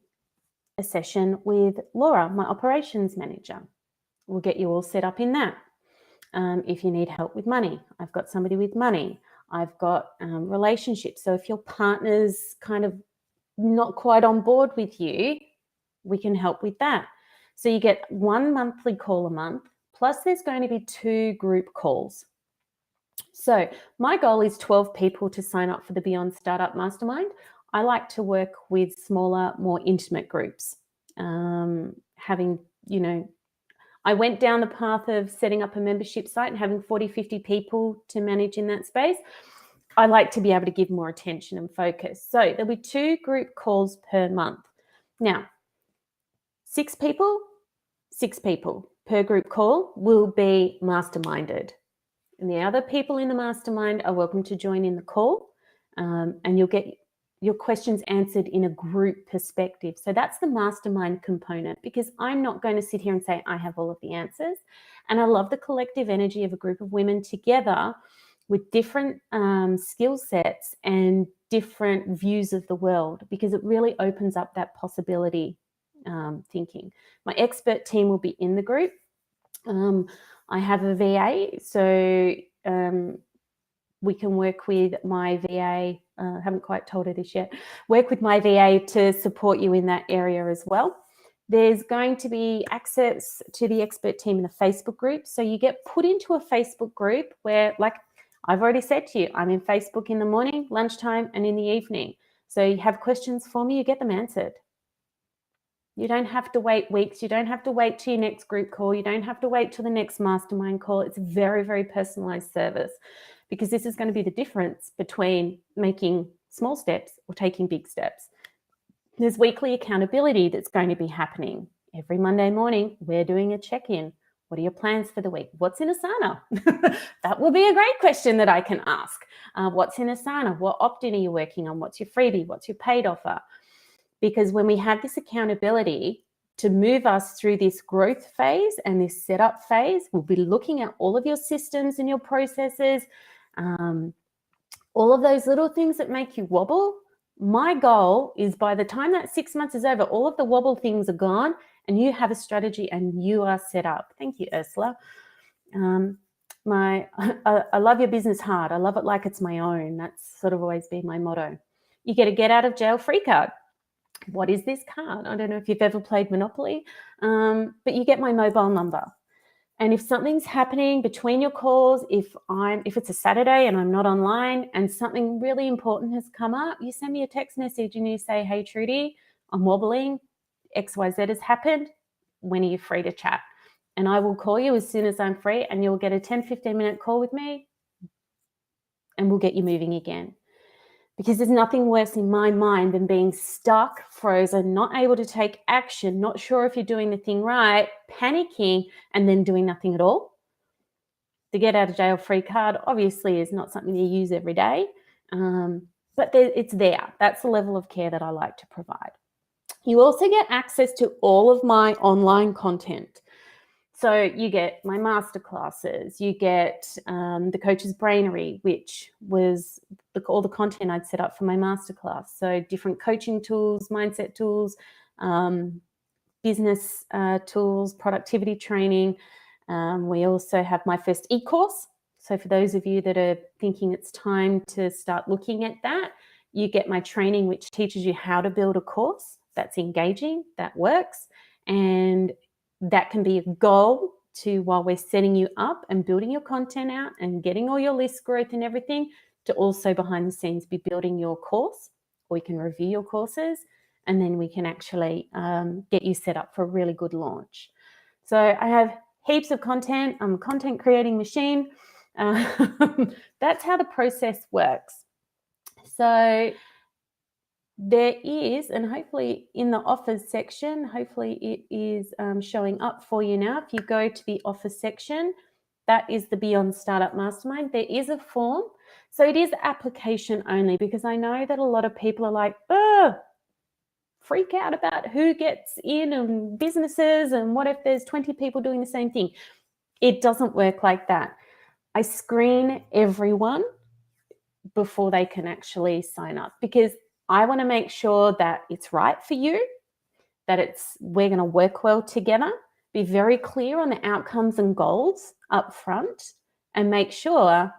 a session with Laura, my operations manager. We'll get you all set up in that. If you need help with money, I've got somebody with money. I've got relationships. So if your partner's kind of not quite on board with you, we can help with that. So you get one monthly call a month, plus there's going to be 2 group calls. So my goal is 12 people to sign up for the Beyond Startup Mastermind. I like to work with smaller, more intimate groups. I went down the path of setting up a membership site and having 40, 50 people to manage in that space. I like to be able to give more attention and focus. So there'll be 2 group calls per month. Now, 6 people per group call will be masterminded. And the other people in the mastermind are welcome to join in the call, and you'll get your questions answered in a group perspective. So that's the mastermind component, because I'm not going to sit here and say I have all of the answers. And I love the collective energy of a group of women together with different skill sets and different views of the world, because it really opens up that possibility thinking. My expert team will be in the group. I have a VA, so we can work with my VA. I haven't quite told her this yet. Work with my VA to support you in that area as well. There's going to be access to the expert team in the Facebook group. So you get put into a Facebook group where, like I've already said to you, I'm in Facebook in the morning, lunchtime, and in the evening. So you have questions for me, you get them answered. You don't have to wait weeks. You don't have to wait till your next group call. You don't have to wait till the next mastermind call. It's a very, very personalized service, because this is going to be the difference between making small steps or taking big steps. There's weekly accountability that's going to be happening. Every Monday morning, we're doing a check-in. What are your plans for the week? What's in Asana? That will be a great question that I can ask. What's in Asana? What opt-in are you working on? What's your freebie? What's your paid offer? Because when we have this accountability to move us through this growth phase and this setup phase, we'll be looking at all of your systems and your processes, all of those little things that make you wobble. My goal is by the time that 6 months is over, all of the wobble things are gone and you have a strategy and you are set up. Thank you, Ursula. I love your business hard. I love it like it's my own. That's sort of always been my motto. You get a get out of jail free card. What is this card? I don't know if you've ever played Monopoly, but you get my mobile number. And if something's happening between your calls, if it's a Saturday and I'm not online and something really important has come up, you send me a text message and you say, hey, Trudy, I'm wobbling. XYZ has happened. When are you free to chat? And I will call you as soon as I'm free, and you'll get a 10, 15-minute call with me, and we'll get you moving again. Because there's nothing worse in my mind than being stuck, frozen, not able to take action, not sure if you're doing the thing right, panicking, and then doing nothing at all. The get out of jail free card obviously is not something you use every day, but it's there. That's the level of care that I like to provide. You also get access to all of my online content. So you get my masterclasses, you get the Coach's Brainery, which was all the content I'd set up for my masterclass. So different coaching tools, mindset tools, business tools, productivity training. We also have my first e-course. So for those of you that are thinking it's time to start looking at that, you get my training, which teaches you how to build a course that's engaging, that works. And that can be a goal to, while we're setting you up and building your content out and getting all your list growth and everything, to also behind the scenes be building your course, or we can review your courses, and then we can actually get you set up for a really good launch. So I have heaps of content. I'm a content creating machine. That's how the process works. So there is, and hopefully in the offers section, hopefully it is showing up for you now. If you go to the offers section, that is the Beyond Startup Mastermind. There is a form. So it is application only, because I know that a lot of people are like, freak out about who gets in and businesses, and what if there's 20 people doing the same thing. It doesn't work like that. I screen everyone before they can actually sign up, because I want to make sure that it's right for you, that we're going to work well together, be very clear on the outcomes and goals up front, and make sure,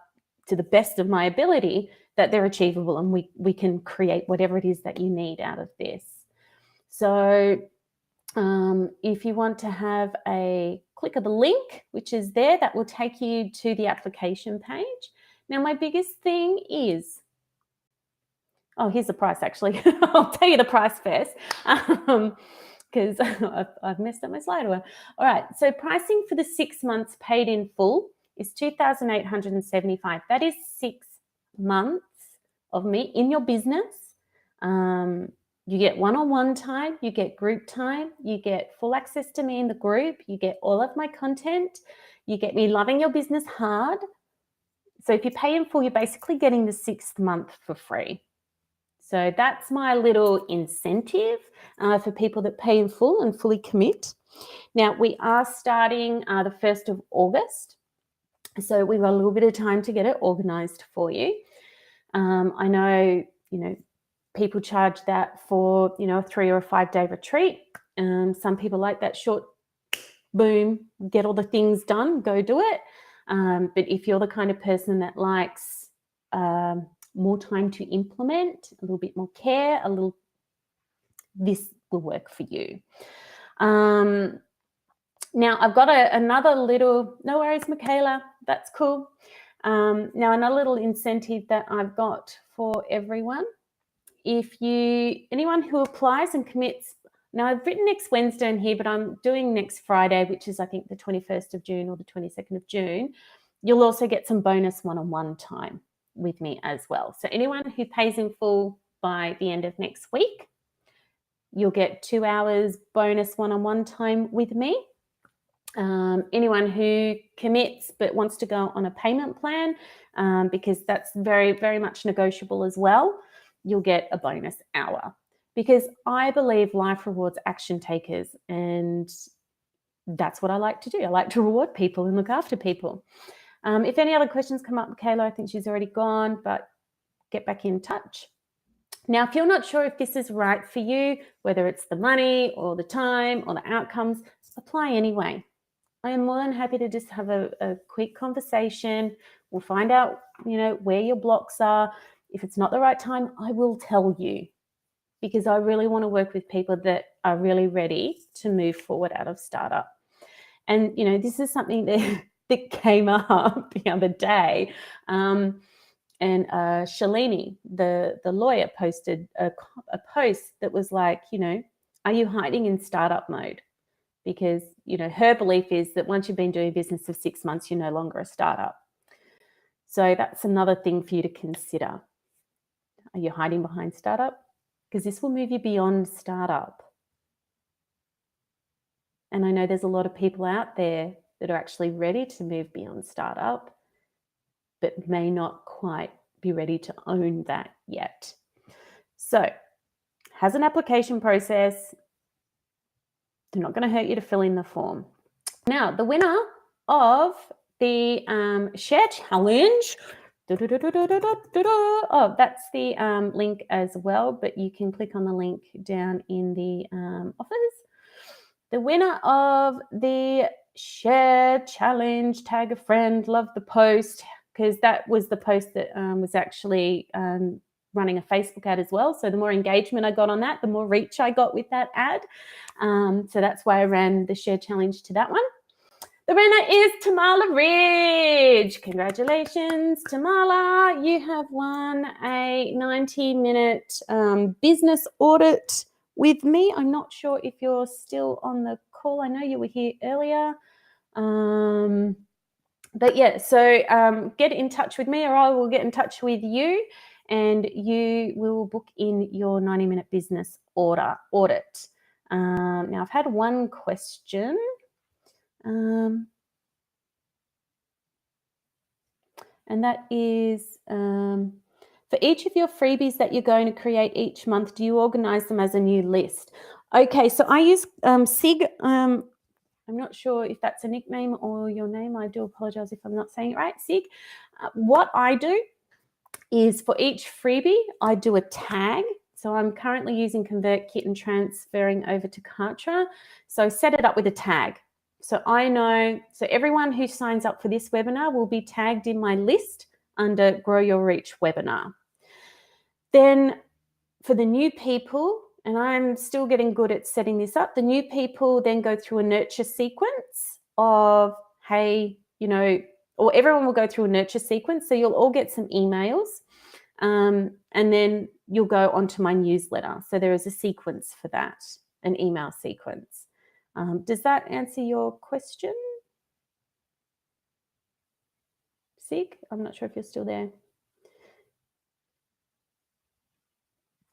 to the best of my ability, that they're achievable and we can create whatever it is that you need out of this. So if you want to have a click of the link, which is there, that will take you to the application page. Now, my biggest thing is, here's the price actually. I'll tell you the price first, because I've messed up my slide. All right, so pricing for the 6 months paid in full is $2,875. That is 6 months of me in your business. You get one-on-one time, you get group time, you get full access to me in the group, you get all of my content, you get me loving your business hard. So if you pay in full, you're basically getting the 6th month for free. So that's my little incentive for people that pay in full and fully commit. Now, we are starting the 1st of August. So we've got a little bit of time to get it organized for you. I know, people charge that for, a 3 or a 5 day retreat. Some people like that short, boom, get all the things done, go do it. But if you're the kind of person that likes more time to implement, a little bit more care, this will work for you. Now, I've got another little, no worries, Michaela, that's cool. Now, another little incentive that I've got for everyone. Anyone who applies and commits, now I've written next Wednesday in here, but I'm doing next Friday, which is I think the 21st of June or the 22nd of June. You'll also get some bonus one-on-one time with me as well. So anyone who pays in full by the end of next week, you'll get 2 hours bonus one-on-one time with me. Anyone who commits but wants to go on a payment plan, because that's very, very much negotiable as well, you'll get a bonus hour, because I believe life rewards action takers, and that's what I like to do. I like to reward people and look after people. If any other questions come up, Michaela, I think she's already gone, but get back in touch. Now, if you're not sure if this is right for you, whether it's the money or the time or the outcomes, apply anyway. I am more than happy to just have a quick conversation. We'll find out, where your blocks are. If it's not the right time, I will tell you, because I really want to work with people that are really ready to move forward out of startup. And, this is something that came up the other day. And Shalini, the lawyer, posted a post that was like, are you hiding in startup mode? Because, her belief is that once you've been doing business for 6 months, you're no longer a startup. So that's another thing for you to consider. Are you hiding behind startup? Because this will move you beyond startup. And I know there's a lot of people out there that are actually ready to move beyond startup, but may not quite be ready to own that yet. So, has an application process. They're not going to hurt you to fill in the form. Now, the winner of the share challenge, oh, that's the link as well, but you can click on the link down in the offers. The winner of the share challenge, tag a friend, love the post, because that was the post that was actually running a Facebook ad as well. So the more engagement I got on that, the more reach I got with that ad. So that's why I ran the share challenge to that one. The winner is Tamala Ridge. Congratulations, Tamala. You have won a 90-minute business audit with me. I'm not sure if you're still on the call. I know you were here earlier. But yeah, so get in touch with me, or I will get in touch with you, and you will book in your 90-minute business audit. Now, I've had one question. And that is, for each of your freebies that you're going to create each month, do you organize them as a new list? Okay, so I use SIG. I'm not sure if that's a nickname or your name. I do apologize if I'm not saying it right, SIG. What I do is for each freebie, I do a tag. So I'm currently using ConvertKit and transferring over to Kartra. So set it up with a tag. So I know, so everyone who signs up for this webinar will be tagged in my list under Grow Your Reach webinar. Then for the new people, and I'm still getting good at setting this up, the new people then go through a nurture sequence of, hey, or everyone will go through a nurture sequence. So you'll all get some emails, and then you'll go onto my newsletter. So there is a sequence for that, an email sequence. Does that answer your question, Sig? I'm not sure if you're still there.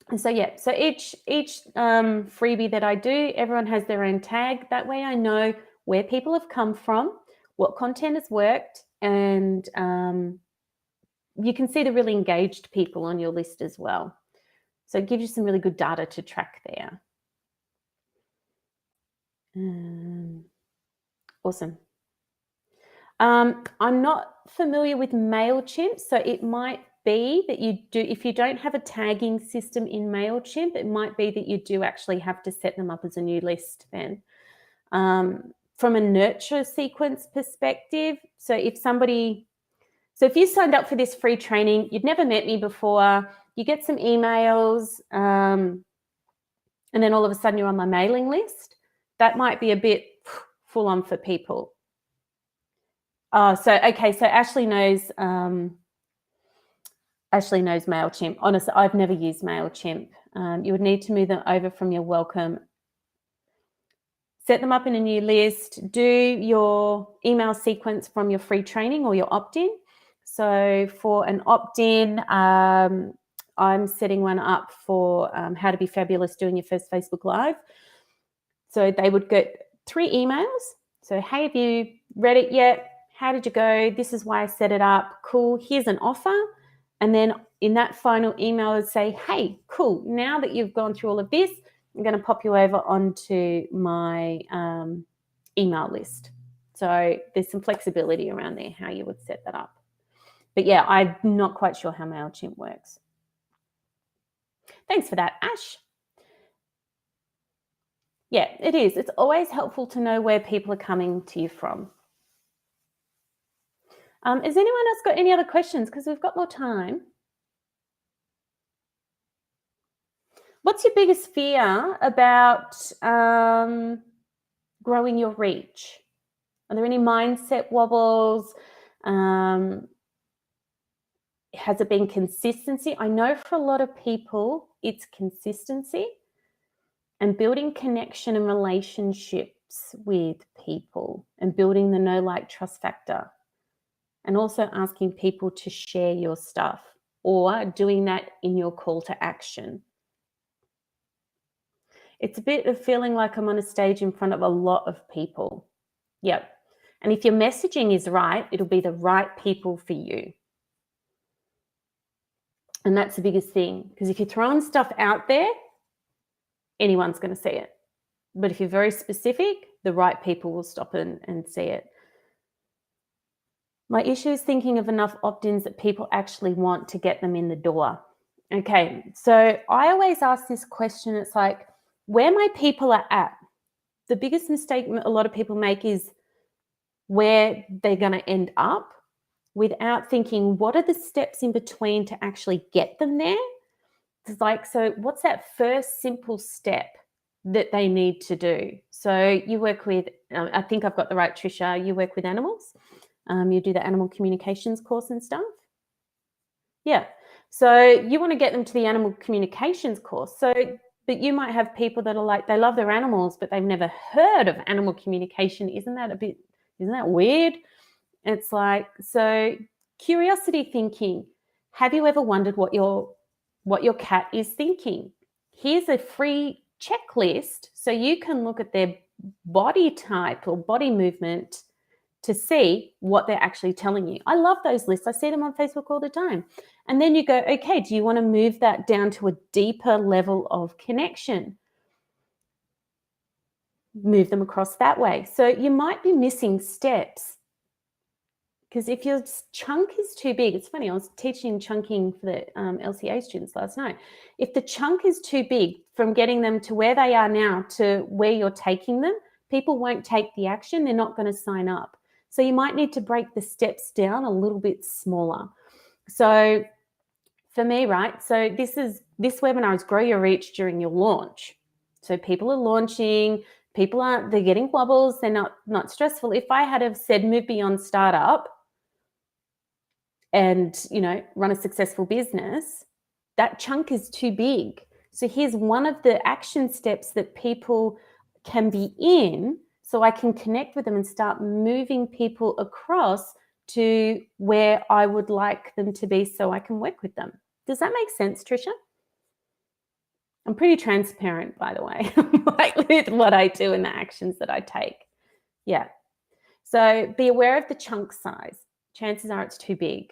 And so, yeah, so each freebie that I do, everyone has their own tag. That way I know where people have come from, what content has worked, and you can see the really engaged people on your list as well. So it gives you some really good data to track there. Awesome. I'm not familiar with MailChimp, so it might be that you do, if you don't have a tagging system in MailChimp, it might be that you do actually have to set them up as a new list then. From a nurture sequence perspective, so if you signed up for this free training, you'd never met me before, you get some emails, and then all of a sudden you're on my mailing list, that might be a bit full on for people. So Ashley knows MailChimp. Honestly, I've never used MailChimp. You would need to move them over from your welcome. Set them up in a new list. Do your email sequence from your free training or your opt-in. So for an opt-in, I'm setting one up for how to be fabulous doing your first Facebook Live. So they would get 3 emails. So, hey, have you read it yet? How did you go? This is why I set it up. Cool. Here's an offer. And then in that final email, I would say, hey, cool. Now that you've gone through all of this, I'm going to pop you over onto my email list. So there's some flexibility around there, how you would set that up. But yeah, I'm not quite sure how MailChimp works. Thanks for that, Ash. Yeah, it is. It's always helpful to know where people are coming to you from. Has anyone else got any other questions? Because we've got more time. What's your biggest fear about growing your reach? Are there any mindset wobbles? Has it been consistency? I know for a lot of people, it's consistency and building connection and relationships with people and building the know, like, trust factor. And also asking people to share your stuff or doing that in your call to action. It's a bit of feeling like I'm on a stage in front of a lot of people. Yep. And if your messaging is right, it'll be the right people for you. And that's the biggest thing, because if you're throwing stuff out there, anyone's going to see it. But if you're very specific, the right people will stop and see it. My issue is thinking of enough opt-ins that people actually want to get them in the door. Okay, so I always ask this question. It's like, where my people are at. The biggest mistake a lot of people make is where they're going to end up without thinking, what are the steps in between to actually get them there? It's like, so what's that first simple step that they need to do? So you work with, I think I've got the right, Trisha, you work with animals. You do the animal communications course and stuff. Yeah. So you want to get them to the animal communications course. So, but you might have people that are like, they love their animals, but they've never heard of animal communication. Isn't that weird? It's like, so curiosity thinking. Have you ever wondered what your cat is thinking? Here's a free checklist so you can look at their body type or body movement to see what they're actually telling you. I love those lists. I see them on Facebook all the time. And then you go, okay, do you want to move that down to a deeper level of connection? Move them across that way. So you might be missing steps, because if your chunk is too big, it's funny, I was teaching chunking for the LCA students last night. If the chunk is too big from getting them to where they are now to where you're taking them, people won't take the action. They're not going to sign up. So you might need to break the steps down a little bit smaller. So for me, right, so this webinar is grow your reach during your launch. So people are launching, they're getting wobbles, they're not stressful. If I had have said move beyond startup and, run a successful business, that chunk is too big. So here's one of the action steps that people can be in, so I can connect with them and start moving people across to where I would like them to be so I can work with them. Does that make sense, Trisha? I'm pretty transparent, by the way, like with what I do and the actions that I take. Yeah. So be aware of the chunk size. Chances are it's too big.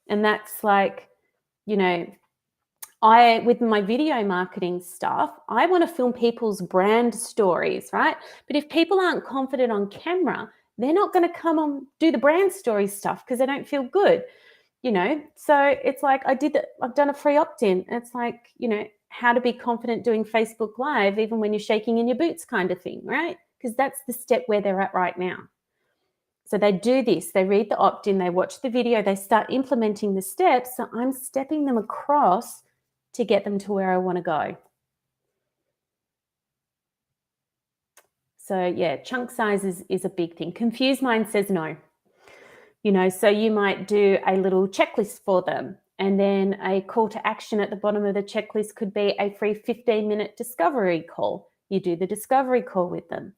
And that's like, with my video marketing stuff, I want to film people's brand stories, right? But if people aren't confident on camera, they're not going to come on do the brand story stuff because they don't feel good, So it's like I've done a free opt-in. It's like, how to be confident doing Facebook Live even when you're shaking in your boots kind of thing, right? Because that's the step where they're at right now. So they do this, they read the opt-in, they watch the video, they start implementing the steps. So I'm stepping them across to get them to where I want to go. So yeah, chunk size is a big thing. Confused mind says no. So you might do a little checklist for them, and then a call to action at the bottom of the checklist could be a free 15-minute discovery call. You do the discovery call with them.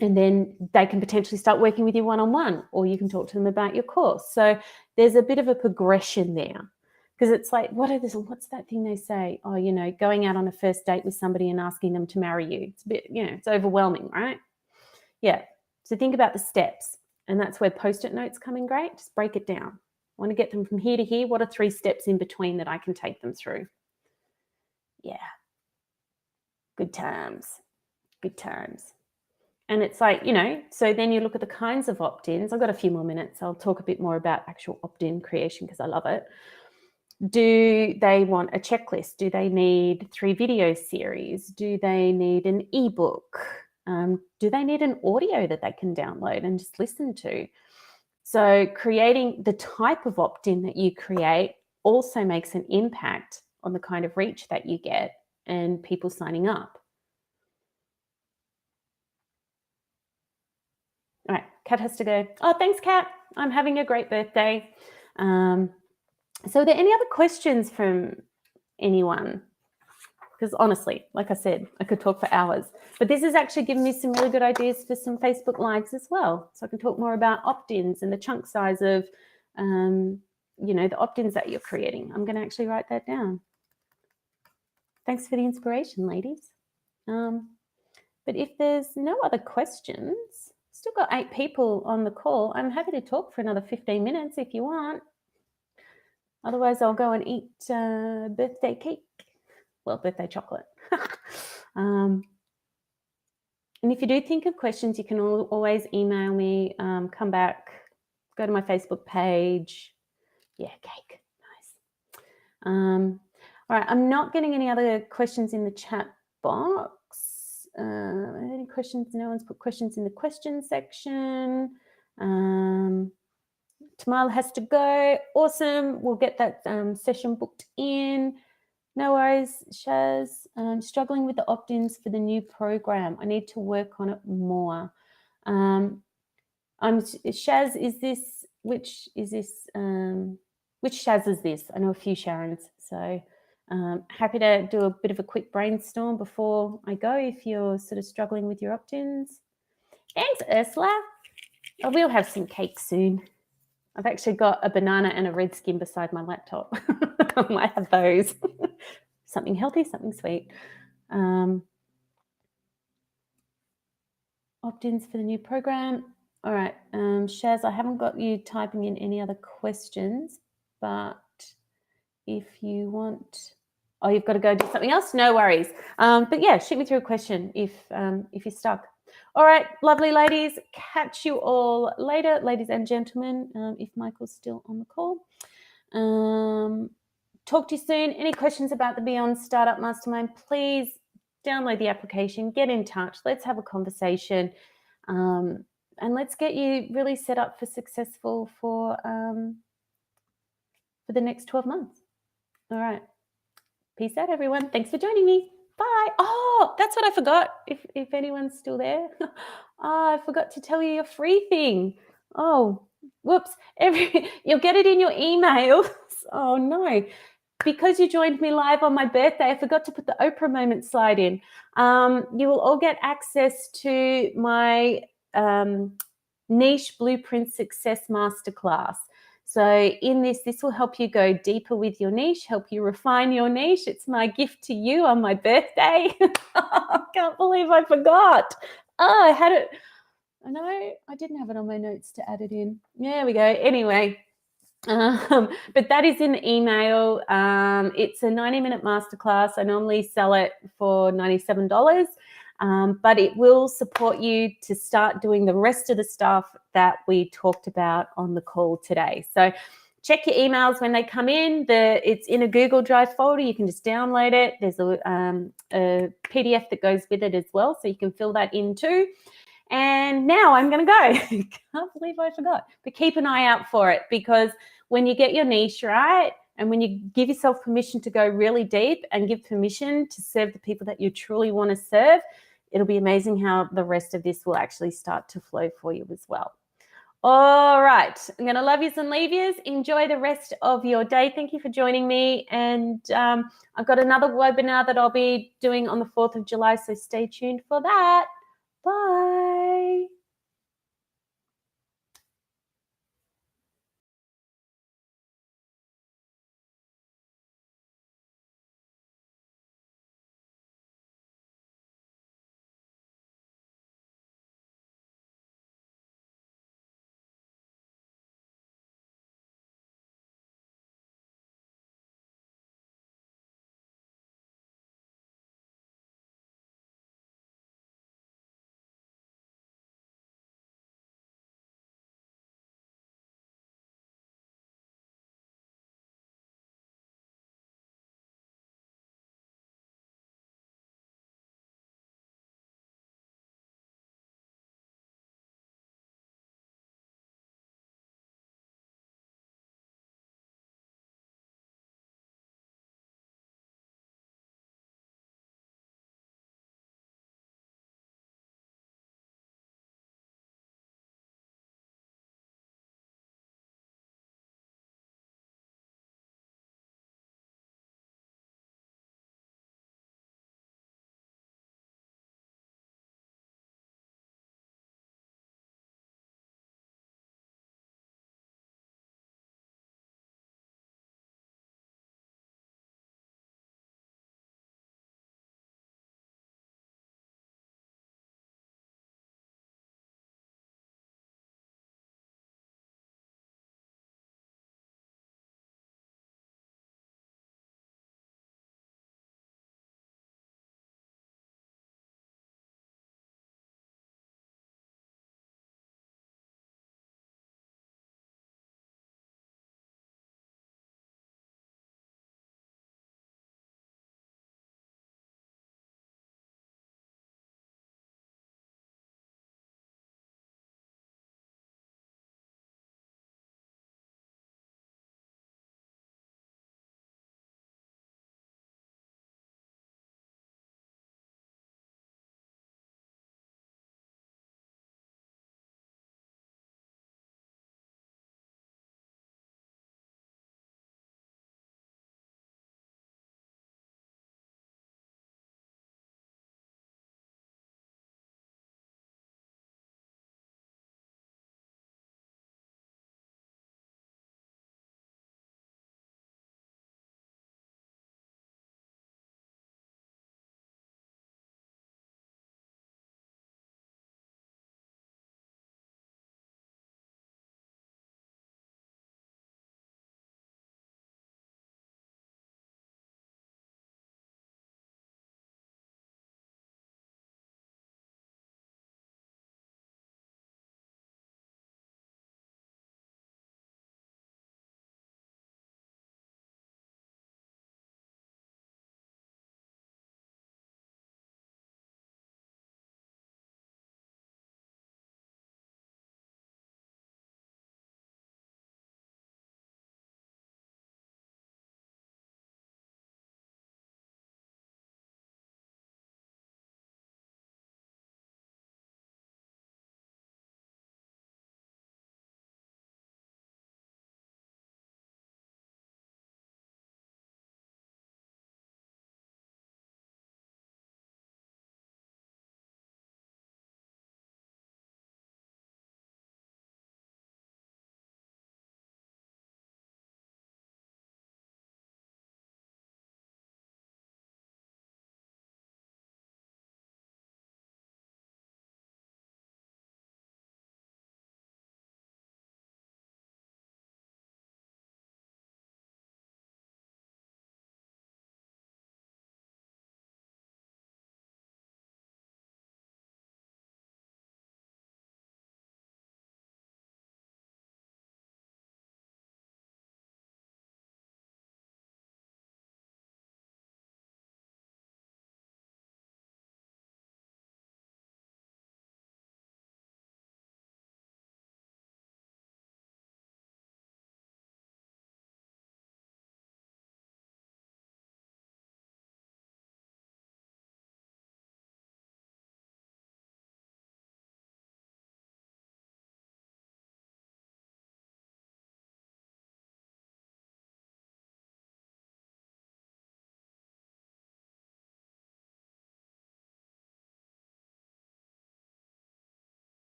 And then they can potentially start working with you one-on-one, or you can talk to them about your course. So there's a bit of a progression there, because it's like, what's that thing they say? Oh, going out on a first date with somebody and asking them to marry you. It's a bit, it's overwhelming, right? Yeah. So think about the steps, and that's where Post-it notes come in great. Just break it down. I want to get them from here to here. What are 3 steps in between that I can take them through? Yeah. Good times. Good times. And it's like, so then you look at the kinds of opt-ins. I've got a few more minutes. I'll talk a bit more about actual opt-in creation because I love it. Do they want a checklist? Do they need 3 video series? Do they need an ebook? Do they need an audio that they can download and just listen to? So creating the type of opt-in that you create also makes an impact on the kind of reach that you get and people signing up. All right, Kat has to go. Oh, thanks, Kat. I'm having a great birthday. So are there any other questions from anyone? Because honestly, like I said, I could talk for hours. But this has actually given me some really good ideas for some Facebook Lives as well. So I can talk more about opt-ins and the chunk size of, the opt-ins that you're creating. I'm going to actually write that down. Thanks for the inspiration, ladies. But if there's no other questions, still got 8 people on the call. I'm happy to talk for another 15 minutes if you want. Otherwise, I'll go and eat birthday cake. Well, birthday chocolate. And if you do think of questions, you can always email me, come back, go to my Facebook page. Yeah, cake. Nice. All right, I'm not getting any other questions in the chat box. Any questions? No one's put questions in the question section. Tamala has to go. Awesome. We'll get that session booked in. No worries, Shaz. Struggling with the opt-ins for the new program. I need to work on it more. Shaz, is this, which Shaz is this? I know a few Sharons, so happy to do a bit of a quick brainstorm before I go if you're sort of struggling with your opt-ins. Thanks, Ursula. Oh, we'll have some cake soon. I've actually got a banana and a red skin beside my laptop. I might have those. Something healthy, something sweet. Opt-ins for the new program. All right, Shaz, I haven't got you typing in any other questions, but if you want, oh, you've got to go do something else? No worries. But yeah, shoot me through a question if you're stuck. All right, lovely ladies. Catch you all later, ladies and gentlemen, if Michael's still on the call. Talk to you soon. Any questions about the Beyond Startup Mastermind, please download the application, get in touch. Let's have a conversation, and let's get you really set up for successful for the next 12 months. All right. Peace out, everyone. Thanks for joining me. Bye. Oh, that's what I forgot. If anyone's still there. I forgot to tell you your free thing. Oh, whoops. You'll get it in your emails. Oh, no. Because you joined me live on my birthday, I forgot to put the Oprah moment slide in. You will all get access to my Niche Blueprint Success Masterclass. So in this will help you go deeper with your niche, help you refine your niche. It's my gift to you on my birthday. I can't believe I forgot. Oh, I had it. I know I didn't have it on my notes to add it in. There we go. Anyway. But that is in the email. It's a 90-minute masterclass. I normally sell it for $97, but it will support you to start doing the rest of the stuff that we talked about on the call today. So check your emails when they come in. It's in a Google Drive folder. You can just download it. There's a PDF that goes with it as well, so you can fill that in too. And now I'm going to go. Can't believe I forgot. But keep an eye out for it, because when you get your niche right and when you give yourself permission to go really deep and give permission to serve the people that you truly want to serve, it'll be amazing how the rest of this will actually start to flow for you as well. All right. I'm going to love yous and leave yous. Enjoy the rest of your day. Thank you for joining me. And I've got another webinar that I'll be doing on the 4th of July, so stay tuned for that. Bye.